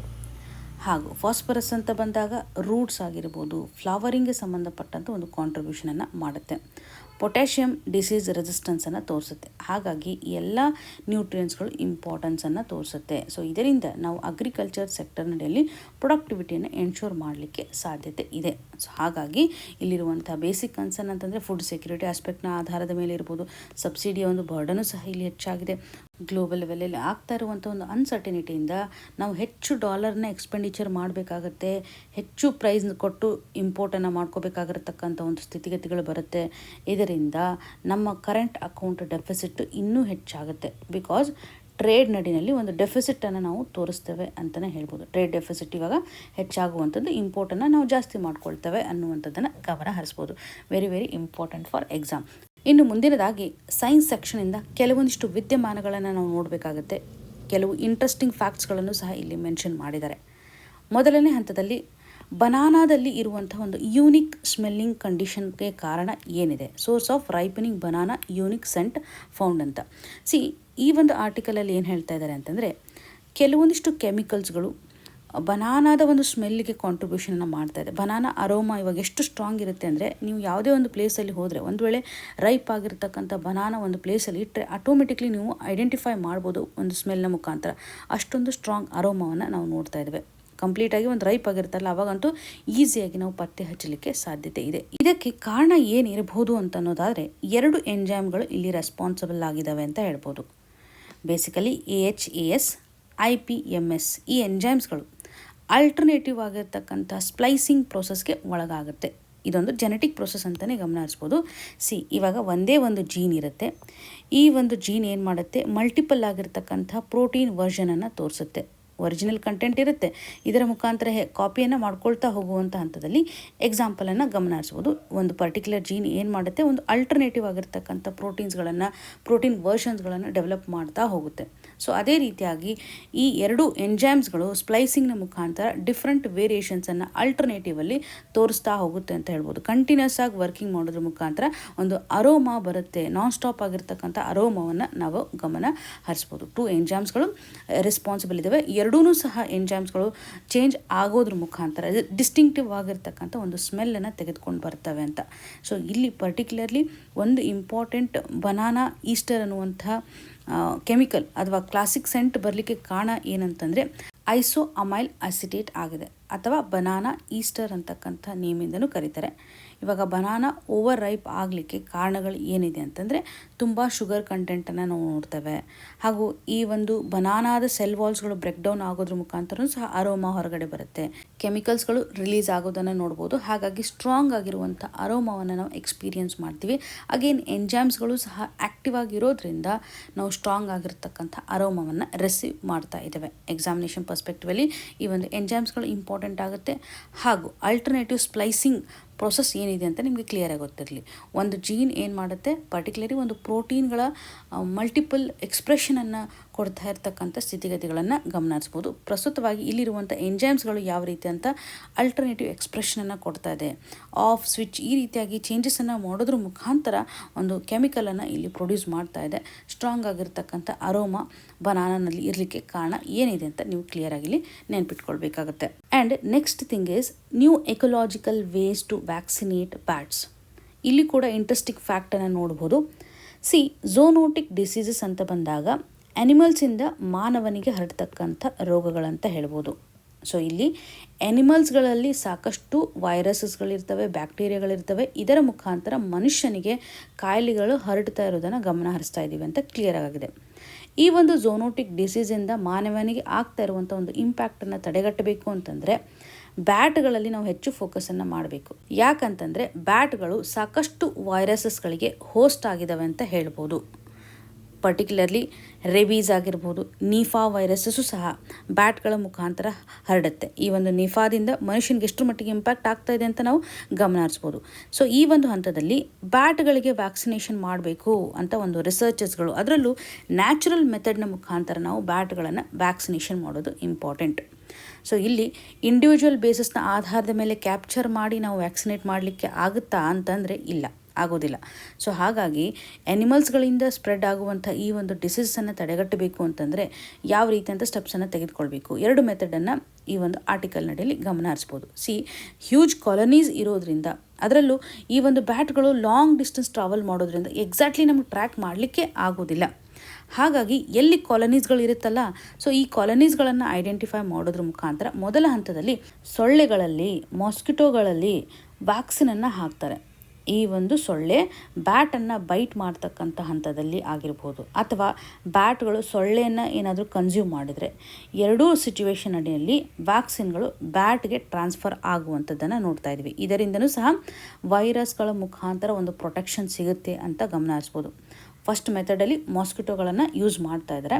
A: ಹಾಗೂ ಫಾಸ್ಫರಸ್ ಅಂತ ಬಂದಾಗ ರೂಟ್ಸ್ ಆಗಿರ್ಬೋದು, ಫ್ಲವರಿಂಗ್ಗೆ ಸಂಬಂಧಪಟ್ಟಂಥ ಒಂದು ಕಾಂಟ್ರಿಬ್ಯೂಷನನ್ನು ಮಾಡುತ್ತೆ. ಪೊಟ್ಯಾಷಿಯಮ್ ಡಿಸೀಸ್ ರೆಸಿಸ್ಟೆನ್ಸನ್ನು ತೋರಿಸುತ್ತೆ. ಹಾಗಾಗಿ ಈ ಎಲ್ಲ ನ್ಯೂಟ್ರಿಯೆಂಟ್ಸ್ಗಳು ಇಂಪಾರ್ಟೆನ್ಸನ್ನು ತೋರಿಸುತ್ತೆ. ಸೊ ಇದರಿಂದ ನಾವು ಅಗ್ರಿಕಲ್ಚರ್ ಸೆಕ್ಟರ್ ನಡೆಯಲ್ಲಿ ಪ್ರೊಡಕ್ಟಿವಿಟಿಯನ್ನು ಎನ್ಶೋರ್ ಮಾಡಲಿಕ್ಕೆ ಸಾಧ್ಯತೆ ಇದೆ. ಸೊ ಹಾಗಾಗಿ ಇಲ್ಲಿರುವಂಥ ಬೇಸಿಕ್ ಕನ್ಸರ್ನ್ ಅಂತಂದರೆ ಫುಡ್ ಸೆಕ್ಯೂರಿಟಿ ಆಸ್ಪೆಕ್ಟ್ನ ಆಧಾರದ ಮೇಲೆ ಇರ್ಬೋದು. ಸಬ್ಸಿಡಿಯ ಒಂದು ಬರ್ಡನು ಸಹ ಇಲ್ಲಿ ಹೆಚ್ಚಾಗಿದೆ. ಗ್ಲೋಬಲ್ ಲೆವೆಲಲ್ಲಿ ಆಗ್ತಾ ಇರುವಂಥ ಒಂದು ಅನ್ಸರ್ಟನಿಟಿಯಿಂದ ನಾವು ಹೆಚ್ಚು ಡಾಲರ್ನ ಎಕ್ಸ್ಪೆಂಡಿಚರ್ ಮಾಡಬೇಕಾಗತ್ತೆ, ಹೆಚ್ಚು ಪ್ರೈಸ್ ಕೊಟ್ಟು ಇಂಪೋರ್ಟನ್ನು ಮಾಡ್ಕೋಬೇಕಾಗಿರತಕ್ಕಂಥ ಒಂದು ಸ್ಥಿತಿಗತಿಗಳು ಬರುತ್ತೆ. ಇದರಿಂದ ನಮ್ಮ ಕರೆಂಟ್ ಅಕೌಂಟ್ ಡೆಫಿಸಿಟ್ ಇನ್ನೂ ಹೆಚ್ಚಾಗುತ್ತೆ. ಬಿಕಾಸ್ ಟ್ರೇಡ್ ನಡಿನಲ್ಲಿ ಒಂದು ಡೆಫಿಸಿಟನ್ನು ನಾವು ತೋರಿಸ್ತೇವೆ ಅಂತಲೇ ಹೇಳ್ಬೋದು. ಟ್ರೇಡ್ ಡೆಫಿಸಿಟ್ ಇವಾಗ ಹೆಚ್ಚಾಗುವಂಥದ್ದು, ಇಂಪೋರ್ಟನ್ನು ನಾವು ಜಾಸ್ತಿ ಮಾಡ್ಕೊಳ್ತೇವೆ ಅನ್ನುವಂಥದ್ದನ್ನು ಗಮನ ಹರಿಸ್ಬೋದು. Very very important for exam. ಇನ್ನು ಮುಂದಿನದಾಗಿ ಸೈನ್ಸ್ ಸೆಕ್ಷನಿಂದ ಕೆಲವೊಂದಿಷ್ಟು ವಿದ್ಯಮಾನಗಳನ್ನು ನಾವು ನೋಡಬೇಕಾಗುತ್ತೆ. ಕೆಲವು ಇಂಟ್ರೆಸ್ಟಿಂಗ್ ಫ್ಯಾಕ್ಟ್ಸ್ಗಳನ್ನು ಸಹ ಇಲ್ಲಿ ಮೆನ್ಷನ್ ಮಾಡಿದ್ದಾರೆ. ಮೊದಲನೇ ಹಂತದಲ್ಲಿ ಬನಾನಾದಲ್ಲಿ ಇರುವಂಥ ಒಂದು ಯೂನಿಕ್ ಸ್ಮೆಲ್ಲಿಂಗ್ ಕಂಡೀಷನ್ಗೆ ಕಾರಣ ಏನಿದೆ, source of ripening banana unique scent found ಅಂತ. ಈ ಒಂದು ಆರ್ಟಿಕಲಲ್ಲಿ ಏನು ಹೇಳ್ತಾ ಇದ್ದಾರೆ ಅಂತಂದರೆ, ಕೆಲವೊಂದಿಷ್ಟು ಕೆಮಿಕಲ್ಸ್ಗಳು ಬನಾನಾದ ಒಂದು ಸ್ಮೆಲ್ಲಿಗೆ ಕಾಂಟ್ರಿಬ್ಯೂಷನನ್ನು ಮಾಡ್ತಾ ಇದೆ. ಬನಾನಾ ಅರೋಮಾ ಇವಾಗ ಎಷ್ಟು ಸ್ಟ್ರಾಂಗ್ ಇರುತ್ತೆ ಅಂದರೆ, ನೀವು ಯಾವುದೇ ಒಂದು ಪ್ಲೇಸಲ್ಲಿ ಹೋದರೆ, ಒಂದು ವೇಳೆ ರೈಪ್ ಆಗಿರ್ತಕ್ಕಂಥ ಬನಾನಾ ಒಂದು ಪ್ಲೇಸಲ್ಲಿ ಇಟ್ಟರೆ ಆಟೋಮೆಟಿಕ್ಲಿ ನೀವು ಐಡೆಂಟಿಫೈ ಮಾಡ್ಬೋದು ಒಂದು ಸ್ಮೆಲ್ನ ಮುಖಾಂತರ. ಅಷ್ಟೊಂದು ಸ್ಟ್ರಾಂಗ್ ಅರೋಮಾವನ್ನು ನಾವು ನೋಡ್ತಾ ಇದ್ದೇವೆ. ಕಂಪ್ಲೀಟಾಗಿ ಒಂದು ರೈಪ್ ಆಗಿರುತ್ತಲ್ಲ, ಅವಾಗಂತೂ ಈಸಿಯಾಗಿ ನಾವು ಪತ್ತೆ ಹಚ್ಚಲಿಕ್ಕೆ ಸಾಧ್ಯತೆ ಇದೆ. ಇದಕ್ಕೆ ಕಾರಣ ಏನಿರಬಹುದು ಅಂತ ಅನ್ನೋದಾದರೆ, 2 ಎಂಜೈಮ್ಗಳು ಇಲ್ಲಿ ರೆಸ್ಪಾನ್ಸಿಬಲ್ ಆಗಿದ್ದಾವೆ ಅಂತ ಹೇಳ್ಬೋದು. ಬೇಸಿಕಲಿ AHAS, IPMS ಈ ಎಂಜೈಮ್ಸ್ಗಳು ಆಲ್ಟರ್ನೇಟಿವ್ ಆಗಿರ್ತಕ್ಕಂಥ ಸ್ಪ್ಲೈಸಿಂಗ್ ಪ್ರೋಸೆಸ್ಗೆ ಒಳಗಾಗುತ್ತೆ. ಇದೊಂದು ಜೆನೆಟಿಕ್ ಪ್ರೋಸೆಸ್ ಅಂತಲೇ ಗಮನ ಹರಿಸ್ಬೋದು. ಇವಾಗ ಒಂದೇ ಒಂದು ಜೀನ್ ಇರುತ್ತೆ. ಈ ಒಂದು ಜೀನ್ ಏನು ಮಾಡುತ್ತೆ, ಮಲ್ಟಿಪಲ್ ಆಗಿರ್ತಕ್ಕಂಥ ಪ್ರೋಟೀನ್ ವರ್ಷನನ್ನು ತೋರಿಸುತ್ತೆ. ಒರಿಜಿನಲ್ ಕಂಟೆಂಟ್ ಇರುತ್ತೆ, ಇದರ ಮುಖಾಂತರ ಕಾಪಿಯನ್ನು ಮಾಡ್ಕೊಳ್ತಾ ಹೋಗುವಂಥ ಹಂತದಲ್ಲಿ ಎಕ್ಸಾಂಪಲನ್ನು ಗಮನ ಹರಿಸ್ಬೋದು. ಒಂದು ಪರ್ಟಿಕ್ಯುಲರ್ ಜೀನ್ ಏನು ಮಾಡುತ್ತೆ, ಒಂದು ಅಲ್ಟರ್ನೇಟಿವ್ ಆಗಿರ್ತಕ್ಕಂಥ ಪ್ರೋಟೀನ್ ವರ್ಷನ್ಸ್ಗಳನ್ನು ಡೆವಲಪ್ ಮಾಡ್ತಾ ಹೋಗುತ್ತೆ. ಸೊ ಅದೇ ರೀತಿಯಾಗಿ ಈ 2 ಎಂಜೈಮ್ಸ್ಗಳು ಸ್ಪ್ಲೈಸಿಂಗ್ನ ಮುಖಾಂತರ ಡಿಫ್ರೆಂಟ್ ವೇರಿಯೇಷನ್ಸನ್ನು ಅಲ್ಟರ್ನೇಟಿವಲ್ಲಿ ತೋರಿಸ್ತಾ ಹೋಗುತ್ತೆ ಅಂತ ಹೇಳ್ಬೋದು. ಕಂಟಿನ್ಯೂಸ್ ಆಗಿ ವರ್ಕಿಂಗ್ ಮಾಡೋದ್ರ ಮುಖಾಂತರ ಒಂದು ಅರೋಮಾ ಬರುತ್ತೆ, ನಾನ್ ಸ್ಟಾಪ್ ಆಗಿರ್ತಕ್ಕಂಥ ಅರೋಮಾವನ್ನು ನಾವು ಗಮನ ಹರಿಸ್ಬೋದು. 2 ಎಂಜೈಮ್ಸ್ಗಳು ರೆಸ್ಪಾನ್ಸಿಬಲ್ ಇದ್ದಾವೆ. 2 ಸಹ ಎಂಜೈಮ್ಸ್ಗಳು ಚೇಂಜ್ ಆಗೋದ್ರ ಮುಖಾಂತರ ಡಿಸ್ಟಿಂಕ್ಟಿವ್ ಆಗಿರ್ತಕ್ಕಂಥ ಒಂದು ಸ್ಮೆಲ್ಲನ್ನು ತೆಗೆದುಕೊಂಡು ಬರ್ತವೆ ಅಂತ. ಸೊ ಇಲ್ಲಿ ಪರ್ಟಿಕ್ಯುಲರ್ಲಿ ಒಂದು ಇಂಪಾರ್ಟೆಂಟ್ ಬನಾನಾ ಈಸ್ಟರ್ ಅನ್ನುವಂಥ ಕೆಮಿಕಲ್ ಅಥವಾ ಕ್ಲಾಸಿಕ್ ಸೆಂಟ್ ಬರಲಿಕ್ಕೆ ಕಾರಣ ಏನಂತಂದರೆ ಐಸೋಅಮೈಲ್ ಅಸಿಟೇಟ್ ಆಗಿದೆ, ಅಥವಾ ಬನಾನಾ ಈಸ್ಟರ್ ಅಂತಕ್ಕಂಥ ನೇಮಿಂದನೂ ಕರೀತಾರೆ. ಇವಾಗ ಬನಾನಾ ಓವರ್ ರೈಪ್ ಆಗಲಿಕ್ಕೆ ಕಾರಣಗಳು ಏನಿದೆ ಅಂತಂದರೆ, ತುಂಬ ಶುಗರ್ ಕಂಟೆಂಟನ್ನು ನಾವು ನೋಡ್ತೇವೆ. ಹಾಗೂ ಈ ಒಂದು ಬನಾನಾದ ಸೆಲ್ ವಾಲ್ಸ್ಗಳು ಬ್ರೇಕ್ ಡೌನ್ ಆಗೋದ್ರ ಮುಖಾಂತರ ಸಹ ಅರೋಮಾ ಹೊರಗಡೆ ಬರುತ್ತೆ, ಕೆಮಿಕಲ್ಸ್ಗಳು ರಿಲೀಸ್ ಆಗೋದನ್ನು ನೋಡ್ಬೋದು. ಹಾಗಾಗಿ ಸ್ಟ್ರಾಂಗ್ ಆಗಿರುವಂಥ ಅರೋಮಾವನ್ನು ನಾವು ಎಕ್ಸ್ಪೀರಿಯನ್ಸ್ ಮಾಡ್ತೀವಿ. ಅಗೇನ್ ಎಂಜೈಮ್ಸ್ಗಳು ಸಹ ಆ್ಯಕ್ಟಿವ್ ಆಗಿರೋದ್ರಿಂದ ನಾವು ಸ್ಟ್ರಾಂಗ್ ಆಗಿರ್ತಕ್ಕಂಥ ಅರೋಮಾವನ್ನು ರಿಸೀವ್ ಮಾಡ್ತಾ ಇದ್ದೇವೆ. ಎಕ್ಸಾಮಿನೇಷನ್ ಪರ್ಸ್ಪೆಕ್ಟಿವಲ್ಲಿ ಈ ಒಂದು ಎಂಜೈಮ್ಸ್ಗಳು ಇಂಪಾರ್ಟೆಂಟ್ ಆಗುತ್ತೆ. ಹಾಗೂ ಆಲ್ಟರ್ನೇಟಿವ್ ಸ್ಪ್ಲೈಸಿಂಗ್ ಪ್ರೊಸೆಸ್ ಏನಿದೆ ಅಂತ ನಿಮಗೆ ಕ್ಲಿಯರಾಗಿ ಗೊತ್ತಿರಲಿ. ಒಂದು ಜೀನ್ ಏನು ಮಾಡುತ್ತೆ, ಪರ್ಟಿಕ್ಯುಲರಿ ಒಂದು ಪ್ರೋಟೀನ್ಗಳ ಮಲ್ಟಿಪಲ್ ಎಕ್ಸ್ಪ್ರೆಷನನ್ನು ಕೊಡ್ತಾ ಇರ್ತಕ್ಕಂಥ ಸ್ಥಿತಿಗತಿಗಳನ್ನು ಗಮನಿಸ್ಬೋದು. ಪ್ರಸ್ತುತವಾಗಿ ಇಲ್ಲಿರುವಂಥ ಎಂಜೈಮ್ಸ್ಗಳು ಯಾವ ರೀತಿ ಅಂತ ಅಲ್ಟರ್ನೇಟಿವ್ ಎಕ್ಸ್ಪ್ರೆಷನನ್ನು ಕೊಡ್ತಾ ಇದೆ. ಆಫ್ ಸ್ವಿಚ್ ಈ ರೀತಿಯಾಗಿ ಚೇಂಜಸನ್ನು ಮಾಡೋದ್ರ ಮುಖಾಂತರ ಒಂದು ಕೆಮಿಕಲನ್ನು ಇಲ್ಲಿ ಪ್ರೊಡ್ಯೂಸ್ ಮಾಡ್ತಾ ಇದೆ. ಸ್ಟ್ರಾಂಗ್ ಆಗಿರ್ತಕ್ಕಂಥ ಅರೋಮಾ ಬನಾನಲ್ಲಿ ಇರಲಿಕ್ಕೆ ಕಾರಣ ಏನಿದೆ ಅಂತ ನೀವು ಕ್ಲಿಯರ್ ಆಗಿ ಇಲ್ಲಿ ನೆನ್ಪಿಟ್ಕೊಳ್ಬೇಕಾಗುತ್ತೆ. And next thing is new ecological ways to vaccinate bats. ಇಲ್ಲಿ ಕೂಡ ಇಂಟ್ರೆಸ್ಟಿಂಗ್ ಫ್ಯಾಕ್ಟನ್ನು ನೋಡ್ಬೋದು. ಝೋನೋಟಿಕ್ ಡಿಸೀಸಸ್ ಅಂತ ಬಂದಾಗ ಆ್ಯನಿಮಲ್ಸಿಂದ ಮಾನವನಿಗೆ ಹರಡ್ತಕ್ಕಂಥ ರೋಗಗಳಂತ ಹೇಳ್ಬೋದು. ಸೊ ಇಲ್ಲಿ ಆ್ಯನಿಮಲ್ಸ್ಗಳಲ್ಲಿ ಸಾಕಷ್ಟು ವೈರಸಸ್ಗಳಿರ್ತವೆ, ಬ್ಯಾಕ್ಟೀರಿಯಾಗಳಿರ್ತವೆ. ಇದರ ಮುಖಾಂತರ ಮನುಷ್ಯನಿಗೆ ಕಾಯಿಲೆಗಳು ಹರಡ್ತಾ ಇರೋದನ್ನು ಗಮನ ಹರಿಸ್ತಾ ಇದ್ದೀವಿ ಅಂತ ಕ್ಲಿಯರ್ ಆಗಿದೆ. ಈ ಒಂದು ಝೋನೋಟಿಕ್ ಡಿಸೀಸಿಂದ ಮಾನವನಿಗೆ ಆಗ್ತಾ ಇರುವಂಥ ಒಂದು ಇಂಪ್ಯಾಕ್ಟನ್ನು ತಡೆಗಟ್ಟಬೇಕು ಅಂತಂದರೆ ಬ್ಯಾಟ್ಗಳಲ್ಲಿ ನಾವು ಹೆಚ್ಚು ಫೋಕಸನ್ನು ಮಾಡಬೇಕು. ಯಾಕಂತಂದರೆ ಬ್ಯಾಟ್ಗಳು ಸಾಕಷ್ಟು ವೈರಸಸ್ಗಳಿಗೆ ಹೋಸ್ಟ್ ಆಗಿದ್ದಾವೆ ಅಂತ ಹೇಳ್ಬೋದು. ಪರ್ಟಿಕ್ಯುಲರ್ಲಿ ರೇಬೀಸ್ ಆಗಿರ್ಬೋದು, ನಿಫಾ ವೈರಸ್ಸು ಸಹ ಬ್ಯಾಟ್ಗಳ ಮುಖಾಂತರ ಹರಡುತ್ತೆ. ಈ ಒಂದು ನಿಫಾದಿಂದ ಮನುಷ್ಯನಿಗೆ ಎಷ್ಟು ಮಟ್ಟಿಗೆ ಇಂಪ್ಯಾಕ್ಟ್ ಆಗ್ತಾ ಇದೆ ಅಂತ ನಾವು ಗಮನ ಹರಿಸ್ಬೋದು. ಸೊ ಈ ಒಂದು ಹಂತದಲ್ಲಿ ಬ್ಯಾಟ್ಗಳಿಗೆ ವ್ಯಾಕ್ಸಿನೇಷನ್ ಮಾಡಬೇಕು ಅಂತ ಒಂದು ರಿಸರ್ಚಸ್ಗಳು, ಅದರಲ್ಲೂ ನ್ಯಾಚುರಲ್ ಮೆಥಡ್ನ ಮುಖಾಂತರ ನಾವು ಬ್ಯಾಟ್ಗಳನ್ನು ವ್ಯಾಕ್ಸಿನೇಷನ್ ಮಾಡೋದು ಇಂಪಾರ್ಟೆಂಟ್. ಸೊ ಇಲ್ಲಿ ಇಂಡಿವಿಜುವಲ್ ಬೇಸಿಸ್ನ ಆಧಾರದ ಮೇಲೆ ಕ್ಯಾಪ್ಚರ್ ಮಾಡಿ ನಾವು ವ್ಯಾಕ್ಸಿನೇಟ್ ಮಾಡಲಿಕ್ಕೆ ಆಗುತ್ತಾ ಅಂತಂದರೆ ಇಲ್ಲ, ಆಗೋದಿಲ್ಲ. ಸೊ ಹಾಗಾಗಿ ಆ್ಯನಿಮಲ್ಸ್ಗಳಿಂದ ಸ್ಪ್ರೆಡ್ ಆಗುವಂಥ ಈ ಒಂದು ಡಿಸೀಸನ್ನು ತಡೆಗಟ್ಟಬೇಕು ಅಂತಂದರೆ ಯಾವ ರೀತಿ ಅಂತ ಸ್ಟೆಪ್ಸನ್ನು ತೆಗೆದುಕೊಳ್ಬೇಕು. 2 ಮೆಥಡನ್ನು ಈ ಒಂದು ಆರ್ಟಿಕಲ್ ನಡಿಯಲ್ಲಿ ಗಮನ ಹರಿಸ್ಬೋದು. ಹ್ಯೂಜ್ ಕಾಲನೀಸ್ ಇರೋದ್ರಿಂದ, ಅದರಲ್ಲೂ ಈ ಒಂದು ಬ್ಯಾಟ್ಗಳು ಲಾಂಗ್ ಡಿಸ್ಟೆನ್ಸ್ ಟ್ರಾವೆಲ್ ಮಾಡೋದ್ರಿಂದ ಎಕ್ಸಾಕ್ಟ್ಲಿ ನಮಗೆ ಟ್ರ್ಯಾಕ್ ಮಾಡಲಿಕ್ಕೆ ಆಗೋದಿಲ್ಲ. ಹಾಗಾಗಿ ಎಲ್ಲಿ ಕಾಲನೀಸ್ಗಳು ಇರುತ್ತಲ್ಲ, ಸೊ ಈ ಕಾಲನೀಸ್ಗಳನ್ನು ಐಡೆಂಟಿಫೈ ಮಾಡೋದ್ರ ಮುಖಾಂತರ ಮೊದಲ ಹಂತದಲ್ಲಿ ಸೊಳ್ಳೆಗಳಲ್ಲಿ, ಮಾಸ್ಕಿಟೋಗಳಲ್ಲಿ ವ್ಯಾಕ್ಸಿನನ್ನು ಹಾಕ್ತಾರೆ. ಈ ಒಂದು ಸೊಳ್ಳೆ ಬ್ಯಾಟನ್ನು ಬೈಟ್ ಮಾಡ್ತಕ್ಕಂಥ ಹಂತದಲ್ಲಿ ಆಗಿರ್ಬೋದು, ಅಥವಾ ಬ್ಯಾಟ್ಗಳು ಸೊಳ್ಳೆಯನ್ನು ಏನಾದರೂ ಕನ್ಸ್ಯೂಮ್ ಮಾಡಿದರೆ, ಎರಡೂ ಸಿಚುವೇಶನ್ ಅಡಿಯಲ್ಲಿ ವ್ಯಾಕ್ಸಿನ್ಗಳು ಬ್ಯಾಟ್ಗೆ ಟ್ರಾನ್ಸ್ಫರ್ ಆಗುವಂಥದ್ದನ್ನು ನೋಡ್ತಾ ಇದ್ವಿ. ಇದರಿಂದನೂ ಸಹ ವೈರಸ್ಗಳ ಮುಖಾಂತರ ಒಂದು ಪ್ರೊಟೆಕ್ಷನ್ ಸಿಗುತ್ತೆ ಅಂತ ಗಮನ ಹರಿಸ್ಬೋದು. ಫಸ್ಟ್ ಮೆಥಡಲ್ಲಿ ಮಾಸ್ಕಿಟೋಗಳನ್ನು ಯೂಸ್ ಮಾಡ್ತಾ ಇದ್ದಾರೆ.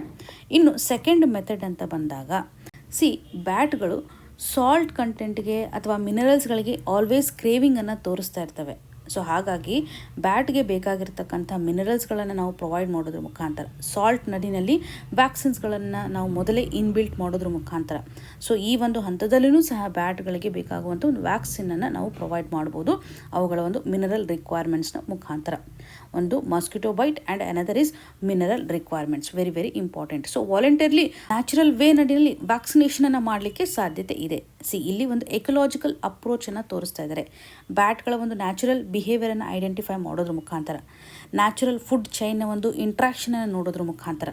A: ಇನ್ನು ಸೆಕೆಂಡ್ ಮೆಥಡ್ ಅಂತ ಬಂದಾಗ ಬ್ಯಾಟ್ಗಳು ಸಾಲ್ಟ್ ಕಂಟೆಂಟ್ಗೆ ಅಥವಾ ಮಿನರಲ್ಸ್ಗಳಿಗೆ ಆಲ್ವೇಸ್ ಕ್ರೇವಿಂಗನ್ನು ತೋರಿಸ್ತಾ ಇರ್ತವೆ. ಸೊ ಹಾಗಾಗಿ ಬ್ಯಾಟ್ಗೆ ಬೇಕಾಗಿರ್ತಕ್ಕಂಥ ಮಿನರಲ್ಸ್ಗಳನ್ನು ನಾವು ಪ್ರೊವೈಡ್ ಮಾಡೋದ್ರ ಮುಖಾಂತರ, ಸಾಲ್ಟ್ ನದಿನಲ್ಲಿ ವ್ಯಾಕ್ಸಿನ್ಸ್ಗಳನ್ನು ನಾವು ಮೊದಲೇ ಇನ್ಬಿಲ್ಟ್ ಮಾಡೋದ್ರ ಮುಖಾಂತರ, ಸೊ ಈ ಒಂದು ಹಂತದಲ್ಲೂ ಸಹ ಬ್ಯಾಟ್ಗಳಿಗೆ ಬೇಕಾಗುವಂಥ ಒಂದು ವ್ಯಾಕ್ಸಿನನ್ನು ನಾವು ಪ್ರೊವೈಡ್ ಮಾಡ್ಬೋದು. ಅವುಗಳ ಒಂದು ಮಿನರಲ್ ರಿಕ್ವೈರ್ಮೆಂಟ್ಸ್ನ ಮುಖಾಂತರ. ಒಂದು mosquito bite and another is mineral requirements, very very important. So voluntarily natural way ನಡಿಯಲ್ಲಿ ವ್ಯಾಕ್ಸಿನೇಷನನ್ನು ಮಾಡಲಿಕ್ಕೆ ಸಾಧ್ಯತೆ ಇದೆ. ಇಲ್ಲಿ ಒಂದು ಎಕಲಾಜಿಕಲ್ ಅಪ್ರೋಚನ್ನು ತೋರಿಸ್ತಾ ಇದ್ದಾರೆ. ಬ್ಯಾಟ್ಗಳ ಒಂದು ನ್ಯಾಚುರಲ್ ಬಿಹೇವಿಯರನ್ನು ಐಡೆಂಟಿಫೈ ಮಾಡೋದ್ರ ಮುಖಾಂತರ, ನ್ಯಾಚುರಲ್ ಫುಡ್ ಚೈನ್ನ ಒಂದು ಇಂಟ್ರಾಕ್ಷನನ್ನು ನೋಡೋದ್ರ ಮುಖಾಂತರ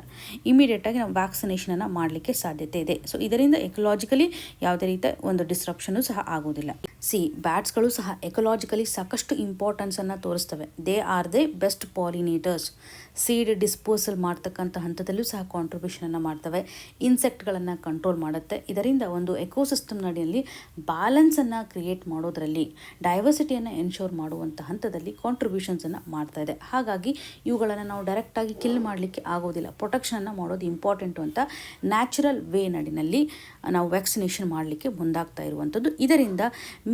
A: ಇಮಿಡಿಯೇಟಾಗಿ ನಾವು ವ್ಯಾಕ್ಸಿನೇಷನನ್ನು ಮಾಡಲಿಕ್ಕೆ ಸಾಧ್ಯತೆ ಇದೆ. ಸೊ ಇದರಿಂದ ಎಕಲಾಜಿಕಲಿ ಯಾವುದೇ ರೀತಿಯ ಒಂದು ಡಿಸ್ರಪ್ಷನು ಸಹ ಆಗೋದಿಲ್ಲ. ಬ್ಯಾಟ್ಸ್ಗಳು ಸಹ ಎಕಲಾಜಿಕಲಿ ಸಾಕಷ್ಟು ಇಂಪಾರ್ಟೆನ್ಸನ್ನು ತೋರಿಸ್ತವೆ. They are the best pollinators. Seed disposal ಮಾಡ್ತಕ್ಕಂಥ ಹಂತದಲ್ಲೂ ಸಹ ಕಾಂಟ್ರಿಬ್ಯೂಷನನ್ನು ಮಾಡ್ತವೆ. ಇನ್ಸೆಕ್ಟ್ಗಳನ್ನು ಕಂಟ್ರೋಲ್ ಮಾಡುತ್ತೆ. ಇದರಿಂದ ಒಂದು ಎಕೋಸಿಸ್ಟಮ್ ನಡಿಯಲ್ಲಿ ಬ್ಯಾಲೆನ್ಸನ್ನು ಕ್ರಿಯೇಟ್ ಮಾಡೋದರಲ್ಲಿ, ಡೈವರ್ಸಿಟಿಯನ್ನು ಎನ್ಶೋರ್ ಮಾಡುವಂಥ ಹಂತದಲ್ಲಿ ಕಾಂಟ್ರಿಬ್ಯೂಷನ್ಸನ್ನು ಮಾಡ್ತಾ ಇದೆ. ಹಾಗಾಗಿ ಇವುಗಳನ್ನು ನಾವು ಡೈರೆಕ್ಟಾಗಿ ಕಿಲ್ ಮಾಡಲಿಕ್ಕೆ ಆಗೋದಿಲ್ಲ. ಪ್ರೊಟೆಕ್ಷನನ್ನು ಮಾಡೋದು ಇಂಪಾರ್ಟೆಂಟು ಅಂತ ನ್ಯಾಚುರಲ್ ವೇ ನಡಿನಲ್ಲಿ ನಾವು ವ್ಯಾಕ್ಸಿನೇಷನ್ ಮಾಡಲಿಕ್ಕೆ ಮುಂದಾಗ್ತಾ ಇರುವಂಥದ್ದು. ಇದರಿಂದ